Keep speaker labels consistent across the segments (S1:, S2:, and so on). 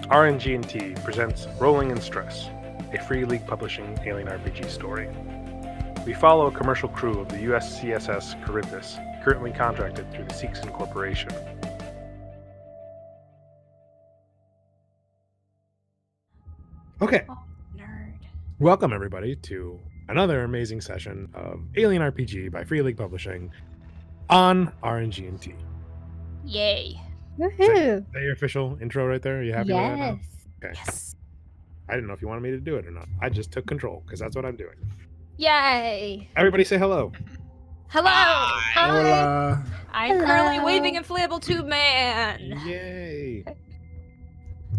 S1: RNG&T presents Rolling in Stress, a Free League Publishing alien RPG story. We follow a commercial crew of the USCSS Charybdis, currently contracted through the Seekson Corporation. Okay.
S2: Oh, nerd.
S1: Welcome, everybody, to another amazing session of Alien RPG by Free League Publishing on RNG&T.
S2: Yay.
S3: Woohoo!
S1: Is that your official intro right there? Are you happy with that now?
S3: Yes.
S1: Okay.
S2: Yes.
S1: I didn't know if you wanted me to do it or not. I just took control, because that's what I'm doing.
S2: Yay.
S1: Everybody say hello.
S2: Hello.
S3: Hi.
S2: I'm
S3: Hello.
S2: currently waving inflatable tube man.
S1: Yay!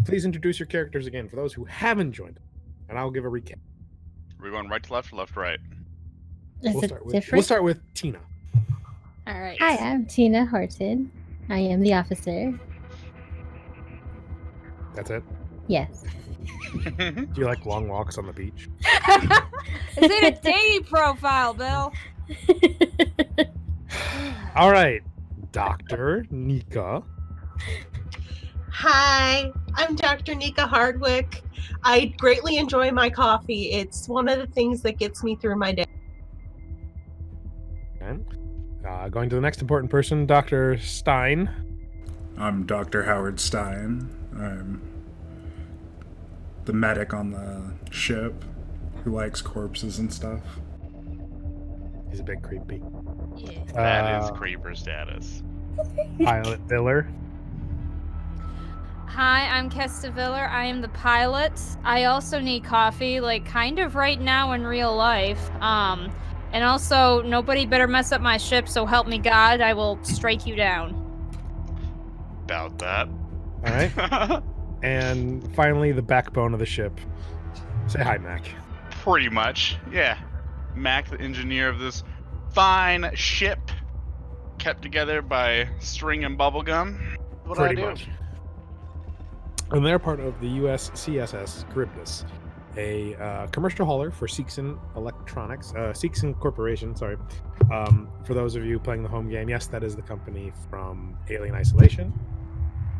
S1: Please introduce your characters again for those who haven't joined, and I'll give a recap.
S4: We're going right to left or left to right?
S3: Is
S1: We'll
S3: it
S1: start with
S3: different?
S1: Tina.
S2: All right.
S3: Hi, I'm Tina Horton. I am the officer.
S1: That's it.
S3: Yes.
S1: Do you like long walks on the beach?
S2: Is it a dating profile, Bill?
S1: All right, Dr. Nika.
S5: Hi, I'm Dr. Nika Hardwick. I greatly enjoy my coffee. It's one of the things that gets me through my day.
S1: And going to the next important person, Dr. Stein.
S6: I'm Dr. Howard Stein. I'm the medic on the ship who likes corpses and stuff.
S1: He's a bit creepy.
S2: Yeah.
S4: That is creeper status.
S1: Pilot Diller.
S2: Hi, I'm Kesta Viller. I am the pilot. I also need coffee, like kind of right now in real life. And also nobody better mess up my ship, so help me God, I will strike you down.
S4: About that.
S1: All right. And finally, the backbone of the ship. Say hi, Mac.
S4: Pretty much, yeah. Mac, the engineer of this fine ship, kept together by string and bubblegum. What
S1: Pretty
S4: I do.
S1: much. And they're part of the USCSS Charybdis, a commercial hauler for Seekson Electronics, Seekson Corporation, sorry. For those of you playing the home game, yes, that is the company from Alien Isolation.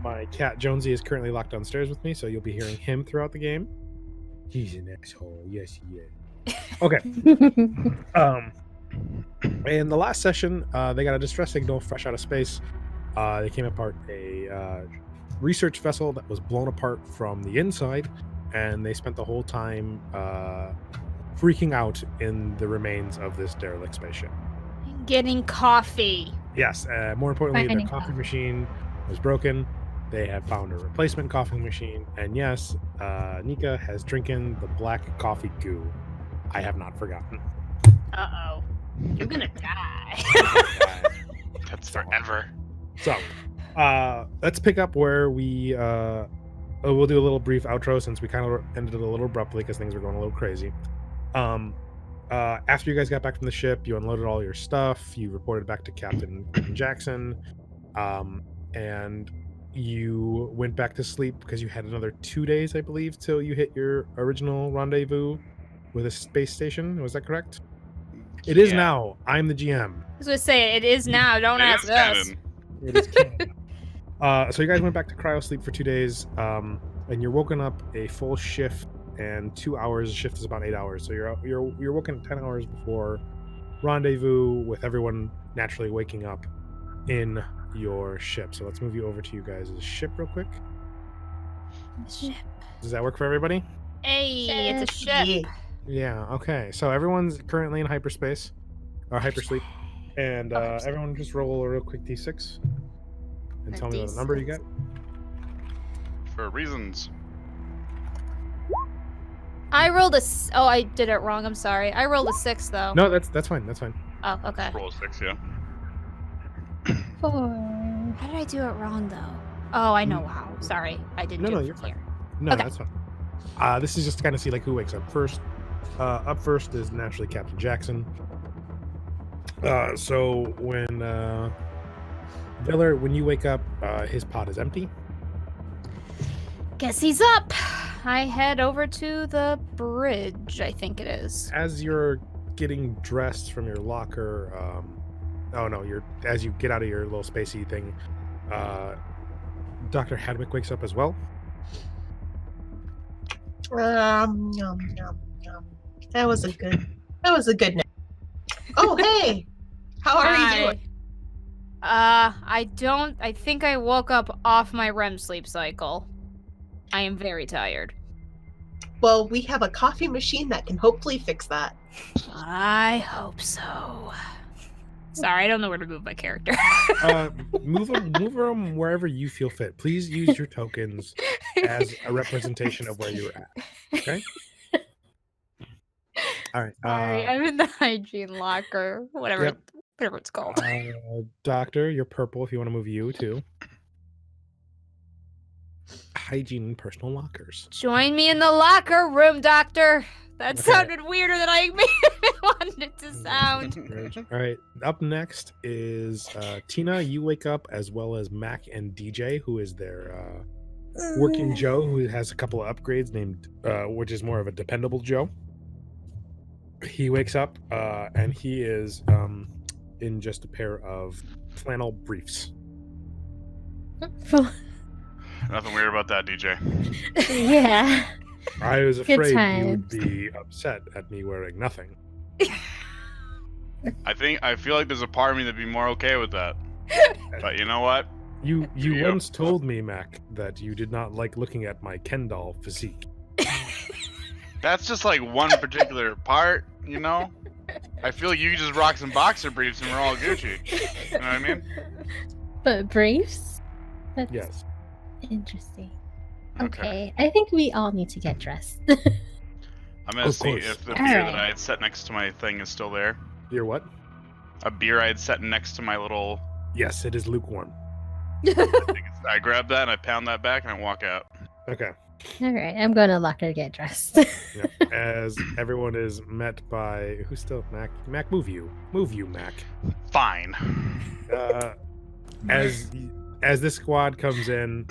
S1: My cat Jonesy is currently locked downstairs with me, so you'll be hearing him throughout the game. He's an asshole. Yes, he is. Okay. In the last session, they got a distress signal fresh out of space. They came apart a research vessel that was blown apart from the inside, and they spent the whole time freaking out in the remains of this derelict spaceship.
S2: Getting coffee.
S1: Yes, more importantly,
S3: Finding
S1: the coffee
S3: coffee.
S1: machine was broken. They have found a replacement coffee machine, and yes, Nika has drinking the black coffee goo. I have not forgotten.
S2: Uh-oh. You're gonna die.
S4: That's forever.
S1: So, let's pick up where we. We'll do a little brief outro since we kind of ended it a little abruptly because things were going a little crazy. After you guys got back from the ship, you unloaded all your stuff. You reported back to Captain Jackson, and you went back to sleep because you had another 2 days, I believe, till you hit your original rendezvous with a space station. Was that correct? It is
S4: Yeah.
S1: now. I'm the GM.
S2: I was gonna say, it is now. Don't
S4: It
S2: ask
S4: is
S2: us.
S4: canon.
S1: It is canon. So you guys went back to cryo sleep for 2 days, and you're woken up a full shift, and 2 hours. Shift is about 8 hours, so you're woken 10 hours before rendezvous, with everyone naturally waking up in your ship. So let's move you over to you guys' ship real quick.
S2: Ship.
S1: Does that work for everybody?
S2: Hey, it's a ship.
S5: Yeah.
S1: Yeah. Okay. So everyone's currently in hyperspace or hypersleep, and everyone just roll a real quick d6 and
S2: A
S1: tell me what number you get.
S4: For reasons.
S2: I rolled Oh, I did it wrong. I'm sorry. I rolled a 6, though.
S1: No, that's fine. That's fine.
S2: Oh, okay.
S4: Roll 6, yeah.
S3: 4.
S2: How did I do it wrong, though? Oh, I know how. Sorry. I didn't
S1: No,
S2: do
S1: no,
S2: it
S1: you're
S2: from here.
S1: No,
S2: Okay.
S1: that's fine. This is just to kind of see like who wakes up first. Up first is naturally Captain Jackson. So when Viller, when you wake up, his pod is empty.
S2: Guess he's up. I head over to the bridge, I think it is.
S1: As you're getting dressed from your locker, as you get out of your little spacey thing, Dr. Hadwick wakes up as well.
S5: Yum, yum, yum. That was a good nap. Oh, hey. How are you doing?
S2: I think I woke up off my REM sleep cycle. I am very tired.
S5: Well, we have a coffee machine that can hopefully fix that.
S2: I hope so. Sorry, I don't know where to move my character.
S1: Move them wherever you feel fit. Please use your tokens as a representation of where you're at. Okay. All right.
S2: Sorry, I'm in the hygiene locker. Whatever,
S1: Yep.
S2: whatever it's called.
S1: Doctor, you're purple. If you want to move you too. Hygiene and personal lockers.
S2: Join me in the locker room, Doctor. That
S1: Okay.
S2: sounded weirder than I wanted it to sound.
S1: All right. Up next is Tina. You wake up as well as Mac and DJ, who is their working Joe, who has a couple of upgrades named, which is more of a dependable Joe. He wakes up and he is in just a pair of flannel briefs.
S4: Nothing weird about that, DJ.
S3: Yeah.
S1: I was
S3: Good
S1: afraid you
S3: times.
S1: would be upset at me wearing nothing.
S4: I feel like there's a part of me that'd be more okay with that. But you know what?
S1: You
S4: Yeah.
S1: once told me, Mac, that you did not like looking at my Ken doll physique.
S4: That's just like one particular part, you know? I feel like you could just rock some boxer briefs and we're all Gucci. You know what I mean?
S3: But briefs? That's
S1: Yes.
S3: interesting.
S4: Okay.
S3: Okay, I think we all need to get dressed.
S4: I'm gonna
S1: Of
S4: see
S1: course.
S4: if the
S3: All
S4: beer
S3: right.
S4: that I had set next to my thing is still there.
S1: You're what?
S4: A beer I had set next to my little.
S1: Yes, it is lukewarm.
S4: I grab that and I pound that back and I walk out.
S1: Okay.
S3: All right, I'm going to locker get dressed.
S1: Yep. As everyone is met by who's still Mac? Mac, move you, Mac.
S4: Fine.
S1: As this squad comes in,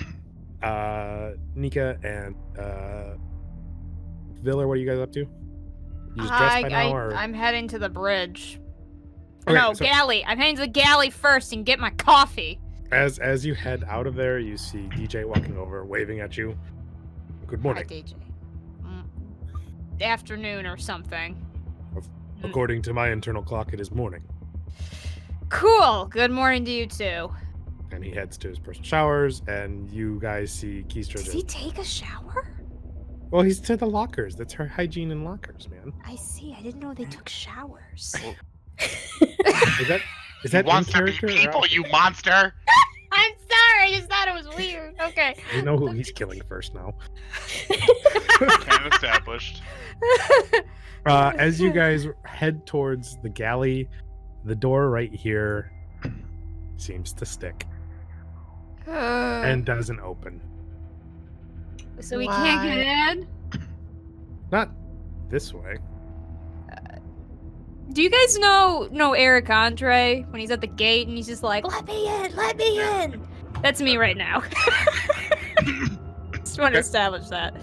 S1: Nika and Viller, what are you guys up to? You just dressed by now, or
S2: I'm heading to the bridge.
S1: Okay,
S2: No,
S1: so-
S2: galley. I'm heading to the galley first and get my coffee.
S1: as you head out of there, you see DJ walking over, waving at you. Good
S2: Hi,
S1: morning.
S2: DJ. Afternoon or something.
S1: According to my internal clock, it is morning.
S2: Cool. Good morning to you too.
S1: And he heads to his personal showers, and you guys see Keistra.
S2: Does he take a shower?
S1: Well, he's to the lockers. That's her hygiene in lockers, man.
S2: I see. I didn't know they took showers.
S1: Is that
S4: He
S1: in
S4: wants to be
S1: character? or
S4: people,
S1: out?
S4: you monster!
S2: I'm sorry. I just thought it was weird. Okay.
S1: You know who he's killing first now.
S4: Kind of established.
S1: As you guys head towards the galley, the door right here seems to stick and doesn't open.
S2: So we can't get in?
S1: Not this way.
S2: Do you guys know Eric Andre when he's at the gate and he's just like, let me in. That's me right now. Just want to establish that.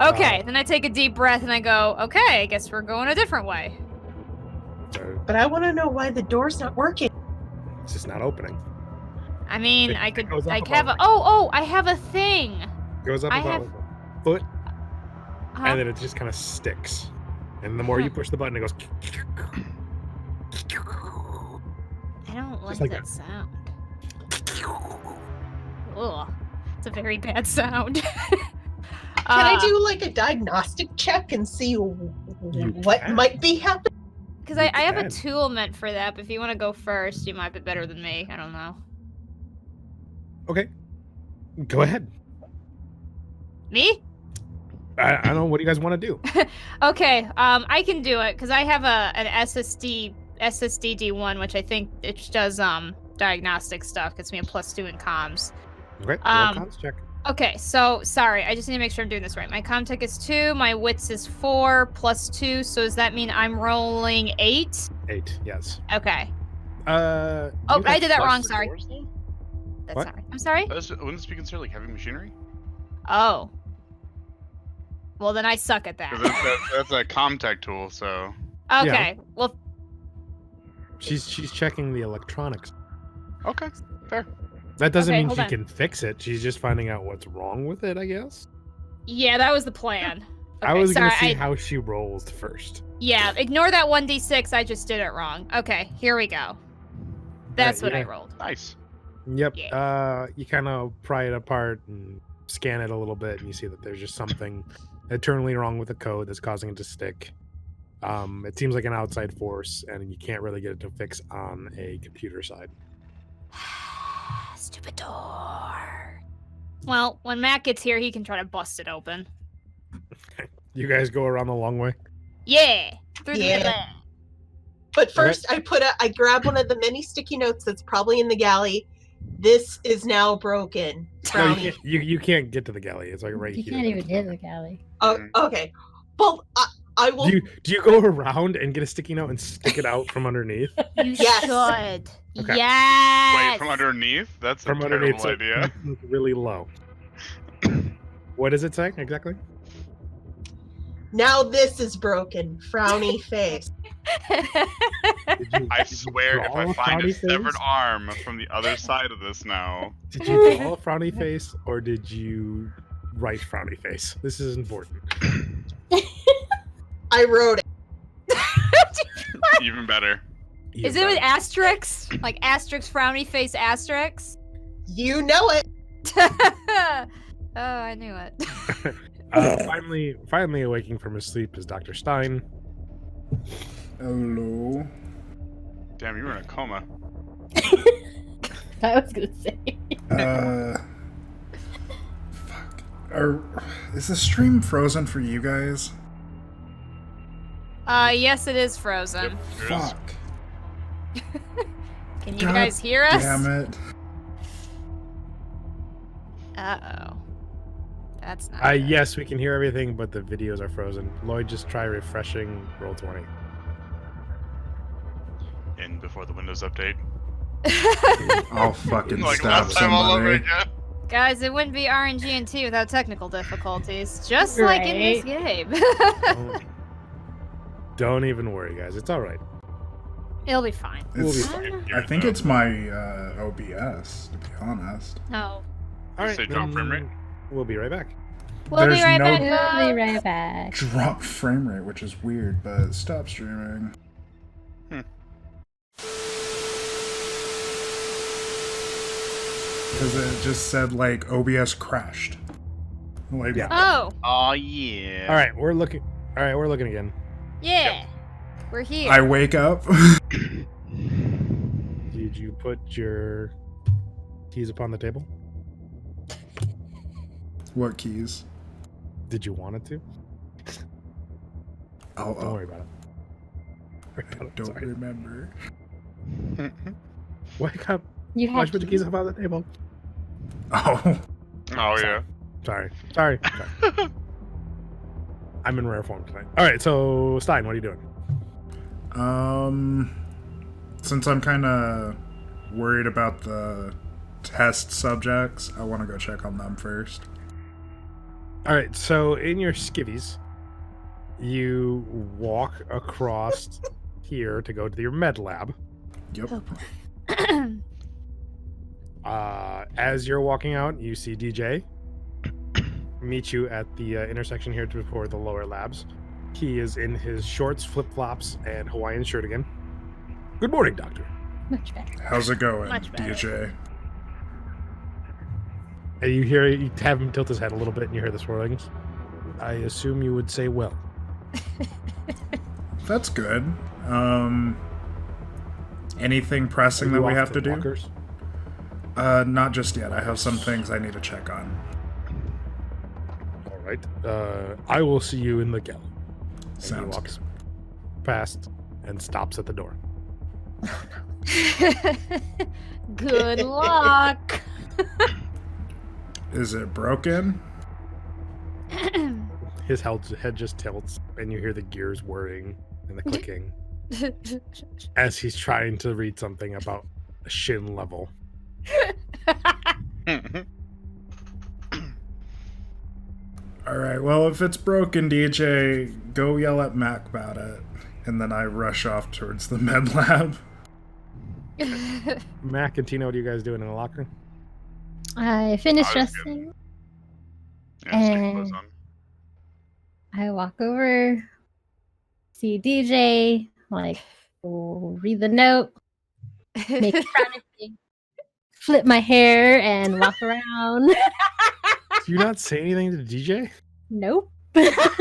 S2: Okay, then I take a deep breath and I go, okay, I guess we're going a different way.
S1: So
S5: But I want to know why the door's not working.
S1: it's just not opening.
S2: I mean,
S1: It
S2: I could
S1: goes up
S2: have a
S1: about
S2: I have a thing.
S1: Goes up
S2: I
S1: about
S2: have-
S1: like a foot,
S2: Huh?
S1: and then it just kind of sticks. And the more you push the button, it goes.
S2: I don't like
S1: like
S2: that
S1: that.
S2: sound. Ugh, it's a very bad sound.
S5: Can I do like a diagnostic check and see what
S1: can.
S5: might be happening?
S2: Because
S1: You
S2: I have a
S1: can.
S2: tool meant for that, but if you want to go first, you might be better than me. I don't know.
S1: Okay, go ahead.
S2: Me?
S1: I don't know. What do you guys want to do?
S2: Okay, I can do it because I have an SSD D1, which I think it does diagnostic stuff. Gets me a +2 in comms.
S1: Okay, roll
S2: Um,
S1: cons check.
S2: Okay, so sorry, I just need to make sure I'm doing this right. My comtech is 2, my wits is 4 +2. So does that mean I'm rolling 8?
S1: 8. Yes.
S2: Okay.
S1: Oh,
S2: Oh, I did that wrong. Sorry.
S4: Doors, though?
S2: That's
S1: What?
S2: not right. I'm sorry.
S4: Wouldn't this be considered like heavy machinery?
S2: Oh. Well, then I suck at
S4: 'Cause
S2: that.
S4: that's a comtech tool, so.
S2: Okay. Well,
S1: She's checking the electronics.
S4: Okay, fair.
S1: That doesn't
S2: Okay,
S1: mean
S2: hold
S1: she
S2: on.
S1: can fix it. She's just finding out what's wrong with it, I guess.
S2: yeah, that was the plan.
S1: I
S2: Okay,
S1: was gonna
S2: sorry,
S1: see how she rolls first.
S2: Yeah, ignore that 1d6. I just did it wrong. Okay, here we go. That's what I
S1: yeah.
S2: rolled.
S4: Nice.
S1: Yep.
S2: Yeah.
S1: You kind of pry it apart and scan it a little bit, and you see that there's just something eternally wrong with the code that's causing it to stick. It seems like an outside force, and you can't really get it to fix on a computer side.
S2: Stupid door. Well, when Matt gets here, he can try to bust it open.
S1: You guys go around the long way.
S2: Yeah, through the
S5: Yeah.
S2: middle.
S5: But first, I grab one of the many sticky notes that's probably in the galley. This is now broken.
S1: No,
S5: Frowny.
S1: you can't get to the galley. It's like right
S3: You
S1: here.
S3: can't even hit the galley.
S5: Oh, okay. Well, I will.
S1: Do you go around and get a sticky note and stick it out from underneath?
S2: You
S5: Yes.
S2: should.
S1: Okay.
S2: Yes.
S4: Wait, from underneath? That's a
S1: From
S4: terrible
S1: underneath, so
S4: idea.
S1: it's really low. What does it say exactly?
S5: Now this is broken. Frowny face.
S4: I swear, if
S1: draw
S4: I
S1: a
S4: find a
S1: frowny
S4: severed
S1: face?
S4: arm from the other side of this now,
S1: Did you draw a frowny face or did you write frowny face? This is important.
S5: I wrote it.
S4: even better.
S2: Is it with asterisks? Like asterisk, frowny face, asterisk?
S5: You know it.
S2: Oh, I knew it.
S1: Finally awaking from his sleep is Dr. Stein.
S6: Hello.
S4: Damn, you were in a coma.
S3: I was gonna say.
S6: Fuck. Is the stream frozen for you guys?
S2: Yes, it is frozen.
S6: Fuck.
S2: Can you
S6: God
S2: guys hear us?
S6: Damn it.
S2: Uh-oh. That's not good.
S1: Yes, we can hear everything, but the videos are frozen. Lloyd, just try refreshing Roll20.
S4: In before the Windows update.
S6: I'll fucking
S4: Like
S6: stab
S4: last time all over
S6: somebody.
S4: again.
S2: Guys, it wouldn't be RNG&T without technical difficulties. Just like in this game.
S1: Don't even worry, guys. It's all right.
S2: It'll be fine.
S1: We'll be
S6: It's-
S1: fine.
S6: I think it's my OBS, to be honest.
S2: No.
S1: All right.
S4: Say drop frame rate?
S1: We'll be right back.
S2: We'll be
S6: There's
S2: right
S6: no-
S2: back.
S3: We'll be
S2: folks.
S3: right back.
S6: Drop frame rate, which is weird, but stop streaming. Because it just said, like, OBS crashed. Like,
S1: Yeah.
S2: Oh,
S4: Oh yeah.
S1: All right, we're looking. All right, we're looking again.
S2: yeah. We're here.
S6: I wake up.
S1: Did you put your keys upon the table?
S6: What keys?
S1: Did you want it to?
S6: Oh,
S1: Don't worry about it.
S6: I don't
S1: Sorry.
S6: remember.
S1: Wake up.
S3: You
S1: Why
S3: have
S1: did you put the keys upon the table?
S6: Oh.
S4: Oh yeah.
S1: Sorry. I'm in rare form tonight. All right, so Stein, what are you doing?
S6: Since I'm kind of worried about the test subjects, I want to go check on them first.
S1: All right, so in your skivvies, you walk across here to go to your med lab.
S6: Yep.
S1: As you're walking out, you see DJ meet you at the intersection here before the lower labs. He is in his shorts, flip-flops, and Hawaiian shirt again. Good morning, Doctor.
S3: much better.
S6: How's it going,
S2: Much better.
S6: DJ?
S1: And you have him tilt his head a little bit, and you hear the swirlings. I assume you would say well.
S6: That's good. Anything pressing
S1: Are
S6: that
S1: you
S6: we
S1: off
S6: have to do?
S1: walkers?
S6: Not just yet. I have some things I need to check on.
S1: All right. I will see you in the galley. And he
S6: Sounds
S1: walks past and stops at the door.
S2: Good luck.
S6: Is it broken?
S1: His head just tilts, and you hear the gears whirring and the clicking as he's trying to read something about a shin level.
S6: Alright, well, if it's broken, DJ, go yell at Mac about it. And then I rush off towards the med lab.
S1: Mac and Tina, what are you guys doing in the locker?
S3: I finished
S4: I was good.
S3: dressing.
S4: Yeah, stick clothes on.
S3: I walk over, see DJ, like, read the note, make a frowny face, flip my hair, and walk around.
S1: Do you not say anything to the DJ?
S3: Nope.
S2: Ain't got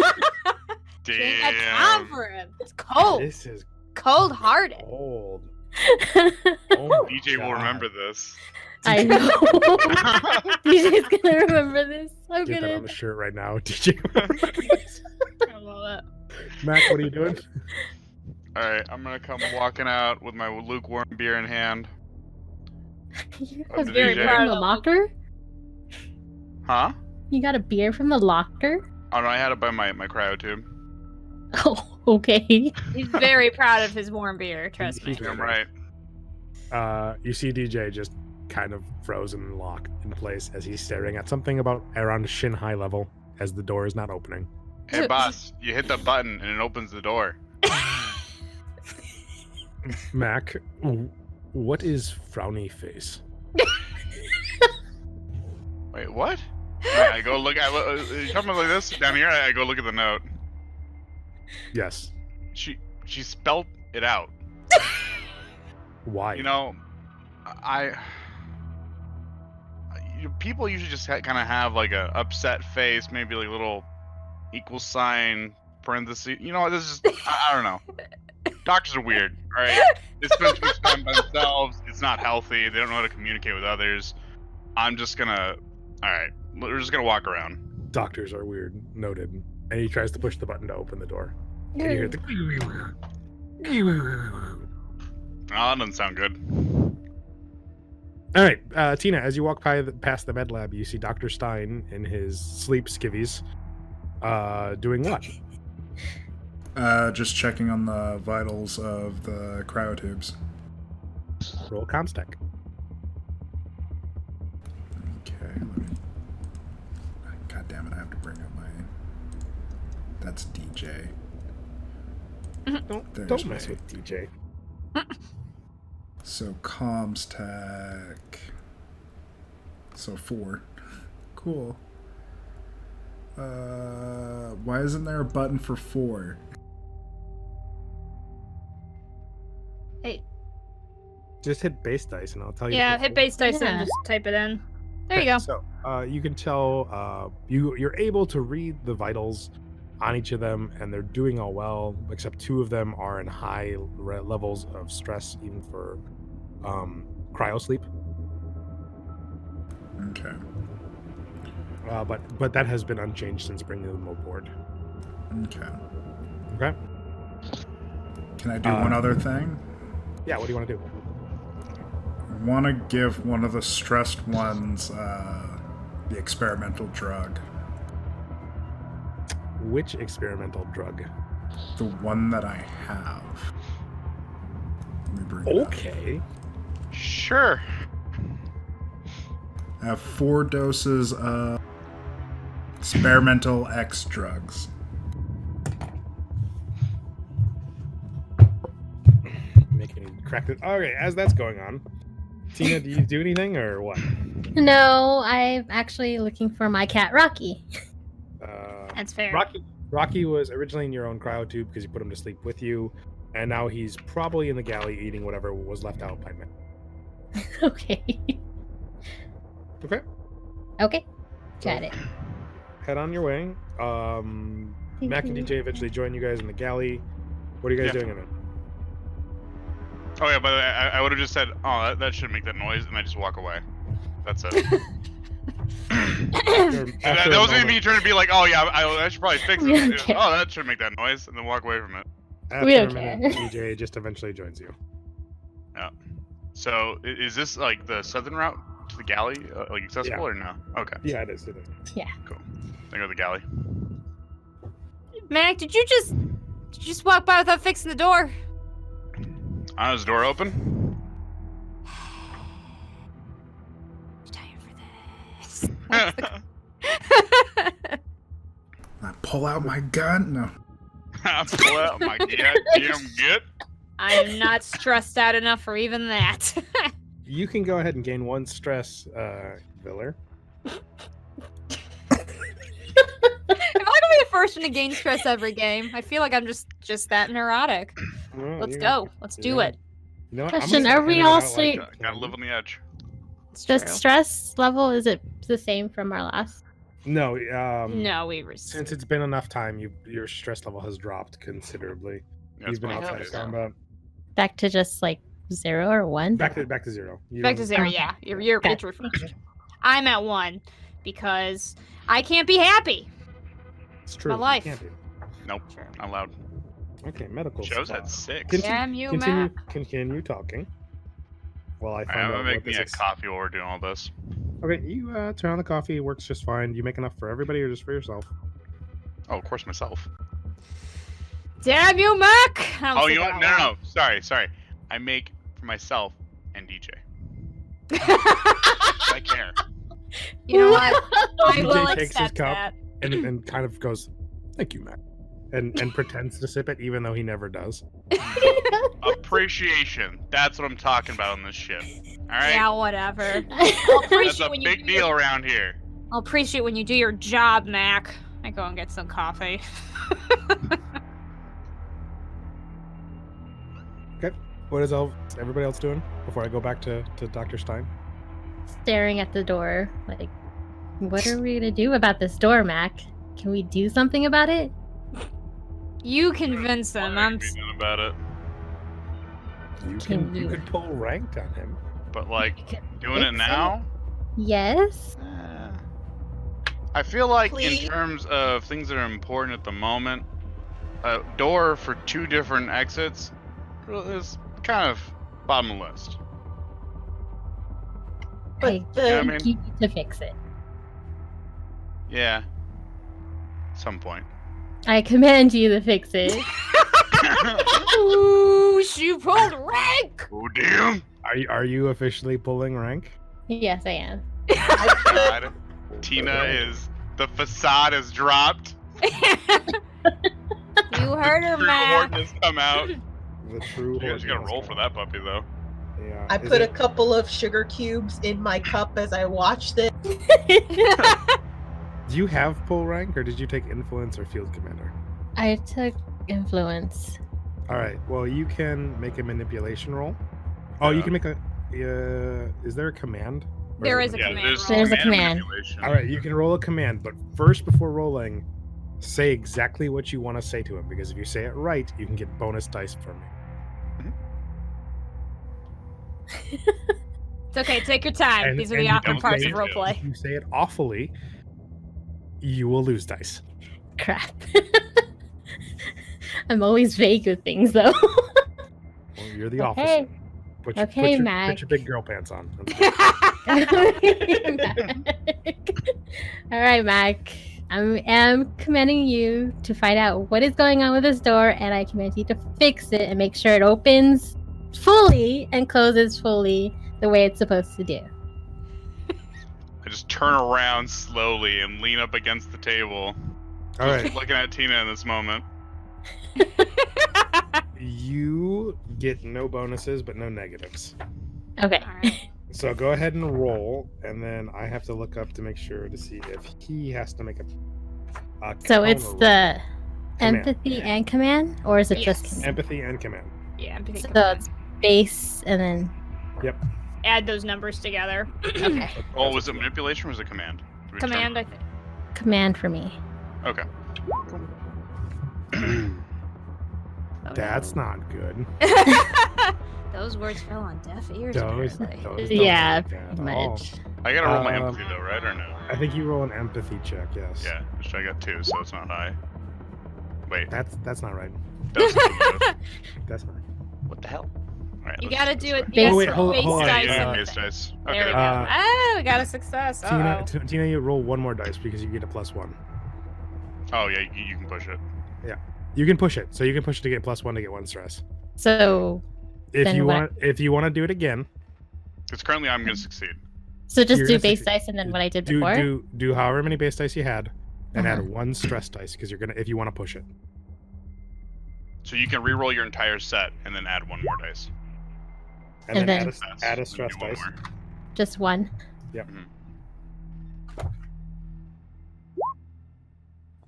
S2: time
S4: Damn.
S2: for him. It's cold.
S1: This is
S2: Cold-hearted.
S1: old. Oh my
S4: DJ will
S1: God.
S4: remember this.
S3: I know. DJ's gonna remember this. I'm
S1: Get that
S3: gonna.
S1: on the shirt right now, DJ.
S2: I love
S1: Mac, what are you doing?
S4: All right, I'm gonna come walking out with my lukewarm beer in hand.
S3: You
S4: I'm
S3: got
S4: the
S3: a beer
S4: DJ.
S3: from the locker?
S4: Huh?
S3: You got a beer from the locker?
S4: Oh no, I had it by my cryo-tube.
S3: Oh, okay.
S2: He's very proud of his warm beer. Trust me.
S1: He's
S4: I'm right.
S1: You see DJ just kind of frozen and locked in place as he's staring at something about around shin high level as the door is not opening.
S4: Hey boss, you hit the button and it opens the door.
S1: Mac, what is frowny face?
S4: Wait, what? Yeah, I go look. You talking about like this down here? I go look at the note.
S1: Yes.
S4: She spelled it out.
S1: Why?
S4: You know, people usually just kind of have like a upset face, maybe like a little equal sign parenthesis. You know, this is I don't know. Doctors are weird. All right, they spend too much time by themselves. It's not healthy. They don't know how to communicate with others. I'm just gonna. All right, we're just gonna walk around.
S1: Doctors are weird. Noted. And he tries to push the button to open the door. And you hear the.
S4: Oh, that doesn't sound good.
S1: All right, Tina. As you walk past the med lab, you see Dr. Stein in his sleep skivvies. Doing what?
S6: Just checking on the vitals of the cryo-tubes.
S1: Roll comms tech.
S6: Okay, let me... God damn it, I have to bring up my... That's DJ. There's
S1: Don't
S6: my-
S1: mess with DJ.
S6: So, comms tech... So, 4. Cool. Why isn't there a button for 4?
S2: Hey.
S1: Just hit base dice, and I'll tell you.
S2: Yeah,
S1: if
S2: hit
S1: it's-
S2: base dice
S3: Yeah.
S2: and just type it in. There you go.
S1: So, you can tell you're able to read the vitals on each of them, and they're doing all well, except 2 of them are in high levels of stress, even for cryo sleep.
S6: Okay.
S1: But that has been unchanged since bringing them aboard.
S6: Okay.
S1: Okay.
S6: Can I do one other thing?
S1: Yeah. What do you want to do?
S6: I want to give one of the stressed ones the experimental drug.
S1: Which experimental drug?
S6: The one that I have. Let me bring it up.
S1: Okay.
S4: Sure.
S6: I have 4 doses of experimental X drugs.
S1: Making crack it. Okay. As that's going on, Tina, do you do anything or what?
S3: No, I'm actually looking for my cat Rocky.
S2: That's fair.
S1: Rocky was originally in your own cryo tube because you put him to sleep with you, and now he's probably in the galley eating whatever was left out by Mac.
S3: Okay.
S1: Okay.
S3: Okay. Got it.
S1: Head on your way. Mac and
S3: you.
S1: DJ eventually join you guys in the galley. What are you guys
S4: Yeah.
S1: doing in it?
S4: Oh yeah, but I would have just said, oh, that should make that noise, and I just walk away. That's it. That wasn't me trying to be like, oh yeah, I should probably fix
S3: We don't
S4: it.
S3: care.
S4: Oh, that should make that noise, and then walk away from it.
S1: After
S3: We
S1: a
S3: don't
S1: minute,
S3: care.
S1: DJ just eventually joins you.
S4: So is this like the southern route to the galley, like accessible
S1: Yeah.
S4: or no? Okay,
S1: Yeah, it is. It is.
S4: cool. I go to the galley.
S2: Mac, did you just walk by without fixing the door?
S4: Is the door open?
S2: You tired for this?
S6: I pull out my gun? No.
S4: I pull out my goddamn gut.
S2: I am not stressed out enough for even that.
S1: You can go ahead and gain 1 stress, Viller.
S2: Am I gonna be the first one to gain stress every game. I feel like I'm just that neurotic.
S1: Well,
S2: Let's
S1: you-
S2: go. Let's do
S1: yeah.
S2: it.
S1: You know what? I'm
S3: Question,
S1: gonna
S3: are we
S1: hand it
S3: all
S1: out
S3: sleep-
S4: Gotta live on the edge.
S2: It's
S3: The
S2: true.
S3: stress level, is it the same from our last?
S1: No,
S2: No, we
S1: since it's been enough time, your stress level has dropped considerably.
S4: Yeah,
S1: You've been
S2: I
S1: outside
S2: hope
S1: of
S2: so.
S1: combat.
S3: Back to just like 0 or 1?
S1: Back to 0. You
S2: back to
S1: don't-
S2: 0.
S3: Okay.
S2: Yeah, you're
S3: Okay.
S2: it's refreshed. I'm at 1 because I can't be happy.
S1: It's true. you
S2: life.
S1: can't be.
S4: Nope, not allowed.
S1: Okay, medical.
S4: Show's
S1: spa.
S4: at 6.
S2: Damn you,
S1: continue,
S2: Matt.
S1: continue talking. While I find
S4: I'm
S1: out
S4: gonna
S1: what
S4: make me
S1: this
S4: a
S1: is.
S4: coffee while we're doing all this.
S1: Okay, you turn on the coffee. It works just fine. You make enough for everybody or just for yourself?
S4: Oh, of course, myself.
S2: Damn you, Mac.
S4: Oh, you know what? No. Sorry. I make for myself and DJ. I care.
S2: You know what? I
S1: DJ
S2: will
S1: takes his
S2: accept
S1: cup.
S2: that.
S1: And kind of goes, "Thank you, Matt," and pretends to sip it even though he never does.
S4: Appreciation. That's what I'm talking about on this ship. All right.
S2: Yeah, whatever. I'll
S4: That's
S2: appreciate
S4: a
S2: when you
S4: big
S2: do
S4: deal
S2: your-
S4: around here.
S2: I'll appreciate when you do your job, Mac. I go and get some coffee.
S1: What is everybody else doing before I go back to Dr. Stein?
S3: Staring at the door, like, what are we gonna do about this door, Mac? Can we do something about it?
S2: You convince him.
S4: Nothing
S2: I'm.
S4: can be done about it.
S1: You
S3: Can
S1: you
S3: you-
S1: could pull ranked on him.
S4: But like
S3: Can
S4: doing it
S3: fix it?
S4: now.
S3: Yes.
S4: I feel like
S5: Please?
S4: in terms of things that are important at the moment, a door for 2 different exits is kind of bottom of the list.
S5: But
S3: I
S5: the-
S4: Yeah, I
S3: think
S4: mean-
S3: you need to fix it.
S4: Yeah. Some point.
S3: I command you to fix it.
S2: Ooh, she pulled rank.
S4: Oh damn!
S1: Are you officially pulling rank?
S3: Yes, I am.
S4: God. Tina is the facade has dropped.
S2: You heard her,
S4: True
S2: Mac.
S4: Horton has come out.
S1: The true.
S4: You guys gotta
S1: Horton
S4: roll
S1: is
S4: for that puppy though.
S1: Yeah.
S5: I
S1: Is
S5: put a
S1: it-
S5: couple of sugar cubes in my cup as I watched it.
S1: Do you have pull rank, or did you take influence or field commander?
S3: I took influence.
S1: All right. Well, you can make a manipulation roll. Oh, you
S4: Yeah.
S1: can make a. Is there a command? Or
S2: There
S1: it
S2: is a
S1: manip-
S2: command
S4: there's
S2: roll.
S3: There's a command.
S4: manipulation.
S1: All right, you can roll a command, but first, before rolling, say exactly what you want to say to him. Because if you say it right, you can get bonus dice from me.
S2: It's okay. Take your time.
S1: And-
S2: These are
S1: and
S2: the
S1: you
S2: awkward
S4: don't
S2: parts
S4: say
S2: of
S4: it.
S2: roleplay.
S1: If you say it awfully, you will lose dice.
S3: Crap. I'm always vague with things, though.
S1: Well, you're the
S3: Okay.
S1: officer. Put
S3: Okay,
S1: put
S3: Mac.
S1: your big girl pants on. That's good.
S3: All right, Mac. I am commanding you to find out what is going on with this door, and I command you to fix it and make sure it opens fully and closes fully the way it's supposed to do.
S4: I just turn around slowly and lean up against the table.
S1: All
S4: Just
S1: right,
S4: looking at Tina in this moment.
S1: you get no bonuses, but no negatives.
S3: Okay.
S2: Alright.
S1: So go ahead and roll, and then I have to look up to make sure to see if he has to make a
S3: So it's
S1: counter roll.
S3: the
S1: Command.
S3: empathy and command, or is it just
S2: Yes.
S3: command?
S1: Empathy and command.
S2: Yeah, I'm picking
S3: So
S2: command.
S3: it's base and then
S2: Add those numbers together.
S3: okay,
S4: Oh, was it manipulation or was it command? Did we
S2: Command, I think.
S3: command for me.
S4: Okay.
S2: Oh,
S1: That's not good.
S2: no. Those words fell on deaf ears.
S1: Those
S2: apparently.
S1: don't
S3: Yeah,
S1: like that at all.
S3: much.
S4: I gotta roll my
S1: Um,
S4: empathy though, right or no?
S1: I think you roll an empathy check. Yes.
S4: Yeah, which I got 2, so it's not high. Wait,
S1: That's not right.
S4: that was good.
S1: That's not.
S4: What the hell? Alright,
S2: You
S4: let's
S2: gotta
S4: this
S2: do
S4: way.
S2: it.
S3: Base-
S2: Yes,
S3: Oh, wait,
S1: hold-
S2: base
S1: hold on.
S2: dice
S4: Yeah,
S2: and
S4: base
S2: thing.
S4: dice.
S2: There we
S4: Okay.
S2: go.
S1: Uh,
S2: We got a success.
S1: Tina,
S2: Uh-oh.
S1: Tina, you roll one more dice because you get a +1.
S4: Oh yeah, you can push it.
S1: You can push it, so you can push it to get +1 to get 1 stress.
S3: So
S1: If
S3: Then
S1: you
S3: what-
S1: want to do it again,
S4: Because currently I'm gonna succeed.
S3: so just
S1: You're
S3: do
S1: gonna
S3: base
S1: succeed.
S3: dice and then what I did
S1: do
S3: before.
S1: do however many base dice you had, and
S3: Uh-huh.
S1: add 1 stress dice because you're gonna if you want to push it.
S4: So you can re-roll your entire set and then add 1 more dice.
S1: And,
S3: And
S1: then,
S3: then-
S1: add a
S4: That's-
S1: stress
S4: do one
S1: dice.
S4: more.
S3: Just one.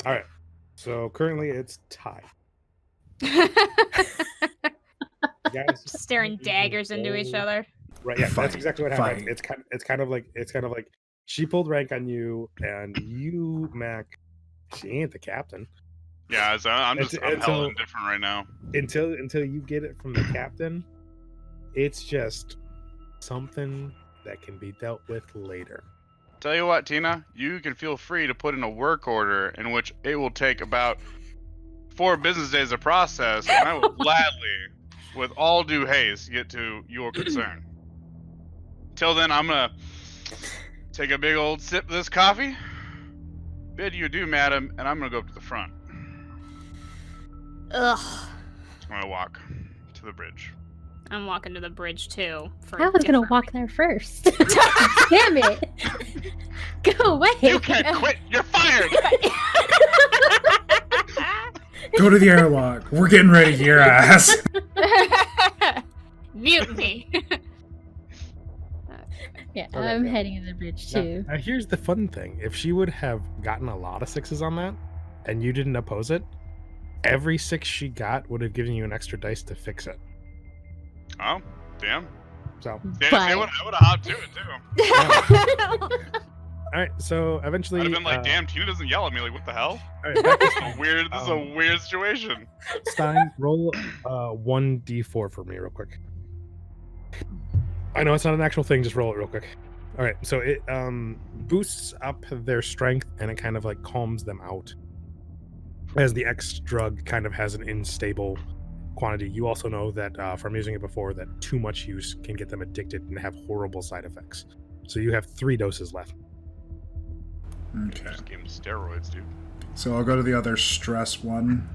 S1: All right. So currently it's tied. Guys,
S2: Staring daggers into each other.
S1: Right. Yeah,
S6: Fight,
S1: that's exactly what happened.
S6: fight.
S1: It's kind of like she pulled rank on you, and you, Mac. She ain't the captain
S4: Yeah, so I'm hella
S1: until
S4: indifferent right now.
S1: until you get it from the captain. It's just something that can be dealt with later.
S4: Tell you what, Tina, you can feel free to put in a work order in which it will take about 4 business days to process, and I will gladly, with all due haste, get to your concern. Till then, I'm gonna take a big old sip of this coffee. Bid you adieu, madam, and I'm gonna go up to the front.
S2: Ugh.
S4: I'm gonna walk to the bridge.
S2: I'm walking to the bridge too.
S3: I was gonna walk there first. Damn it! Go away!
S4: You can't quit. You're fired.
S6: Go to the airlock. We're getting ready to your ass.
S2: Mutiny.
S3: Yeah,
S1: Okay,
S3: I'm
S1: yeah.
S3: heading to the bridge
S1: Now,
S3: too.
S1: here's the fun thing: if she would have gotten a lot of 6s on that, and you didn't oppose it, every 6 she got would have given you an extra dice to fix it.
S4: Oh, damn.
S1: So,
S4: Yeah,
S3: But-
S4: I would have hopped to it too.
S1: all right. So eventually,
S4: I'd have been like, damn, Tina doesn't yell at me. Like, what the hell?
S1: all right, back to
S4: This is a weird. This is a weird situation.
S1: Stein, roll 1d4 for me, real quick. I know it's not an actual thing. Just roll it real quick. All right. So it boosts up their strength, and it kind of like calms them out. As the X drug kind of has an unstable quantity. You also know that from using it before, that too much use can get them addicted and have horrible side effects. So you have 3 doses left.
S6: Okay.
S4: Just gave him steroids, dude.
S6: So I'll go to the other stress one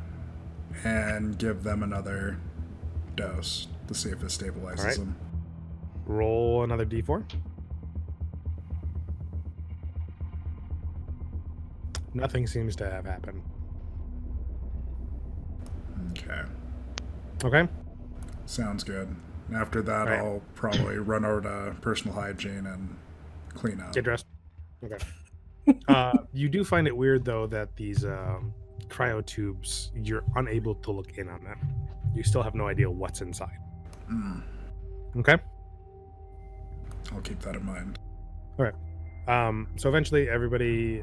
S6: and give them another dose to see if it stabilizes
S1: Alright.
S6: them.
S1: Roll another d4. Nothing seems to have happened.
S6: Okay.
S1: Okay.
S6: Sounds good. After that,
S1: Alright.
S6: I'll probably run over to personal hygiene and clean up.
S1: Get dressed. Okay. You do find it weird though that these cryo-tubes, you're unable to look in on them. You still have no idea what's inside.
S6: Mm,
S1: Okay.
S6: I'll keep that in mind.
S1: So eventually everybody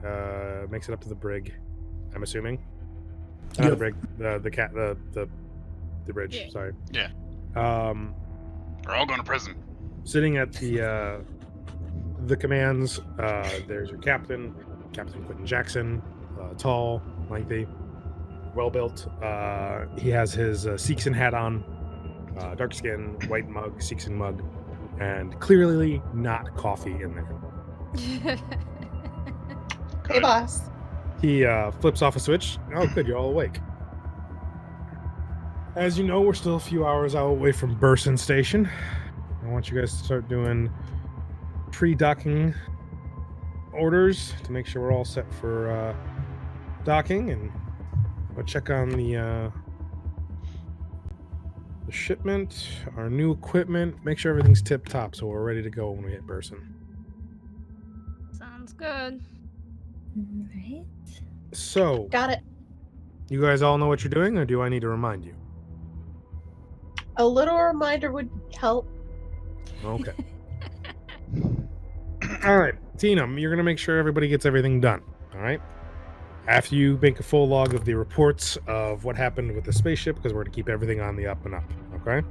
S1: makes it up to the brig. I'm assuming. Not the
S6: Yep.
S1: brig. The bridge.
S2: Yeah.
S1: Sorry.
S4: Yeah.
S1: We're
S4: all going to prison.
S1: Sitting at the commands, there's your captain, Captain Quentin Jackson, tall, lengthy, well built. He has his Seekson hat on, dark skin, white mug, Seekson mug, and clearly not coffee in there.
S5: Hey, boss.
S1: He flips off a switch. Oh, good, you're all awake. As you know, we're still a few hours out away from Burson Station. I want you guys to start doing pre-docking orders to make sure we're all set for docking, and we'll check on the shipment, our new equipment, make sure everything's tip-top so we're ready to go when we hit Burson.
S2: Sounds good.
S3: Right.
S1: So,
S5: Got it.
S1: you guys all know what you're doing, or do I need to remind you?
S5: A little reminder would help.
S1: Okay. All right, Tina, you're going to make sure everybody gets everything done. All right. After you make a full log of the reports of what happened with the spaceship, because we're going to keep everything on the up and up. Okay.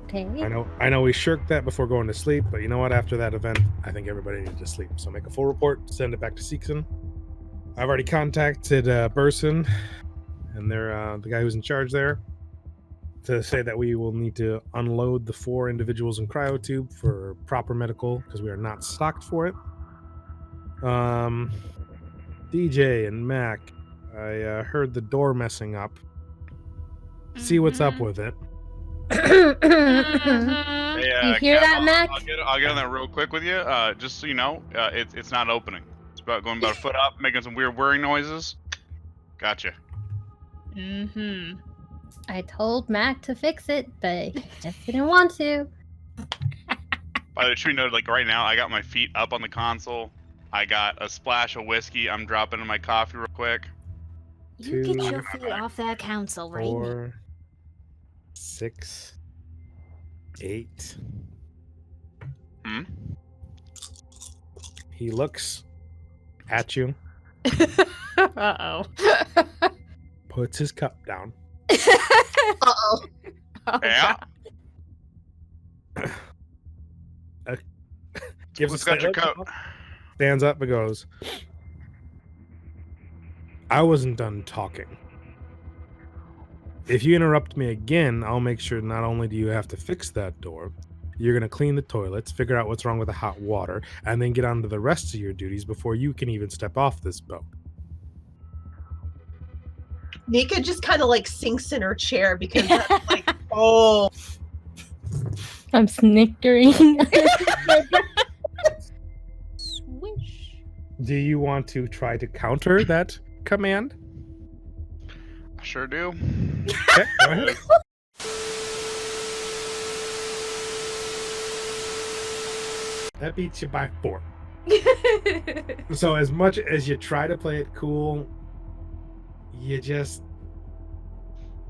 S3: Okay.
S1: I know we shirked that before going to sleep, but you know what? After that event, I think everybody needed to sleep. So make a full report, send it back to Seekson. I've already contacted Burson, and they're the guy who's in charge there, to say that we will need to unload the 4 individuals in cryo-tube for proper medical because we are not stocked for it. DJ and Mac, I heard the door messing up. See what's up with it.
S2: Mhm.
S4: Hey,
S3: You hear
S4: Cap,
S3: that, Mac?
S4: I'll get on that real quick with you. Just so you know, it's not opening. It's about going about a foot up, making some weird whirring noises. Gotcha.
S2: Mhm.
S3: I told Mac to fix it, but he just didn't want to.
S4: By the way, should we note, like right now, I got my feet up on the console. I got a splash of whiskey. I'm dropping in my coffee real quick.
S2: You get
S1: 2,
S2: your feet off that council right now.
S1: 4, 6, 8.
S4: Hmm?
S1: He looks at you,
S2: Uh-oh.
S1: puts his cup down.
S5: Uh-oh.
S2: Oh,
S4: Yeah.
S2: God.
S1: Gives
S4: Who's
S1: a
S4: got your
S1: slight
S4: coat?
S1: stands up and goes, I wasn't done talking. If you interrupt me again, I'll make sure not only do you have to fix that door, you're going to clean the toilets, figure out what's wrong with the hot water, and then get on to the rest of your duties before you can even step off this boat.
S5: Nika just kind of like sinks in her chair because that's like, oh.
S3: I'm snickering.
S2: Swish.
S1: Do you want to try to counter that command?
S4: I sure do.
S1: Okay, go ahead. That beats you by 4. So as much as you try to play it cool, you just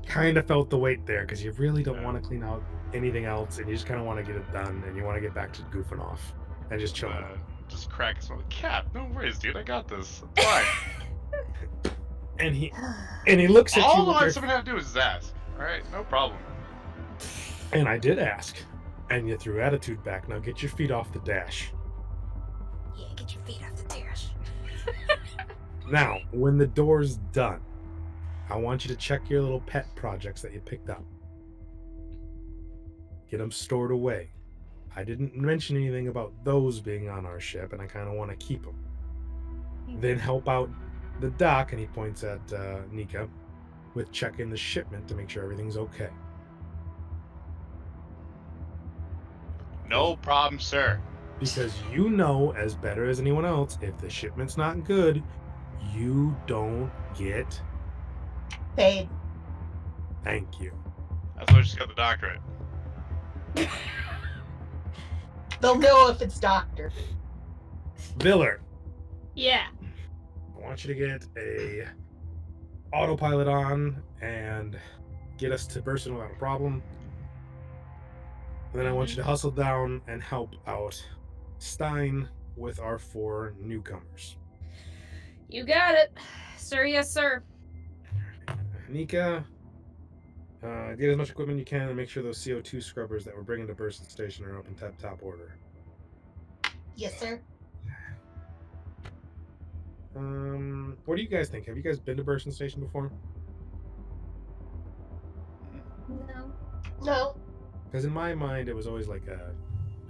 S1: kind of felt the weight there because you really don't want to clean out anything else, and you just kind of want to get it done, and you want to get back to goofing off and just chilling.
S4: Just crack his Cap, no worries, dude. I got this. It's fine.
S1: And he looks at you.
S4: All
S1: with
S4: I
S1: your-
S4: something have to do is ask. All right, no problem.
S1: And I did ask, and you threw attitude back. Now get your feet off the dash.
S2: Yeah, get your feet off the dash.
S1: Now, when the door's done, I want you to check your little pet projects that you picked up. Get them stored away. I didn't mention anything about those being on our ship, and I kind of want to keep them. Then help out the dock, and he points at Nika, with checking the shipment to make sure everything's okay.
S4: No problem, sir.
S1: Because you know, as better as anyone else, if the shipment's not good, you don't get
S5: Paid.
S1: thank you.
S4: That's why I just got the doctorate.
S5: They'll know if it's doctor.
S1: Viller,
S2: Yeah.
S1: I want you to get a autopilot on and get us to Burson without a problem. And then I want you to hustle down and help out Stein with our 4 newcomers.
S2: You got it. Sir, yes, sir.
S1: Nika, get as much equipment you can and make sure those CO2 scrubbers that we're bringing to Burson Station are up in top order.
S5: Yes, sir.
S1: What do you guys think? Have you guys been to Burson Station before?
S2: No.
S5: No.
S1: Because in my mind, it was always like a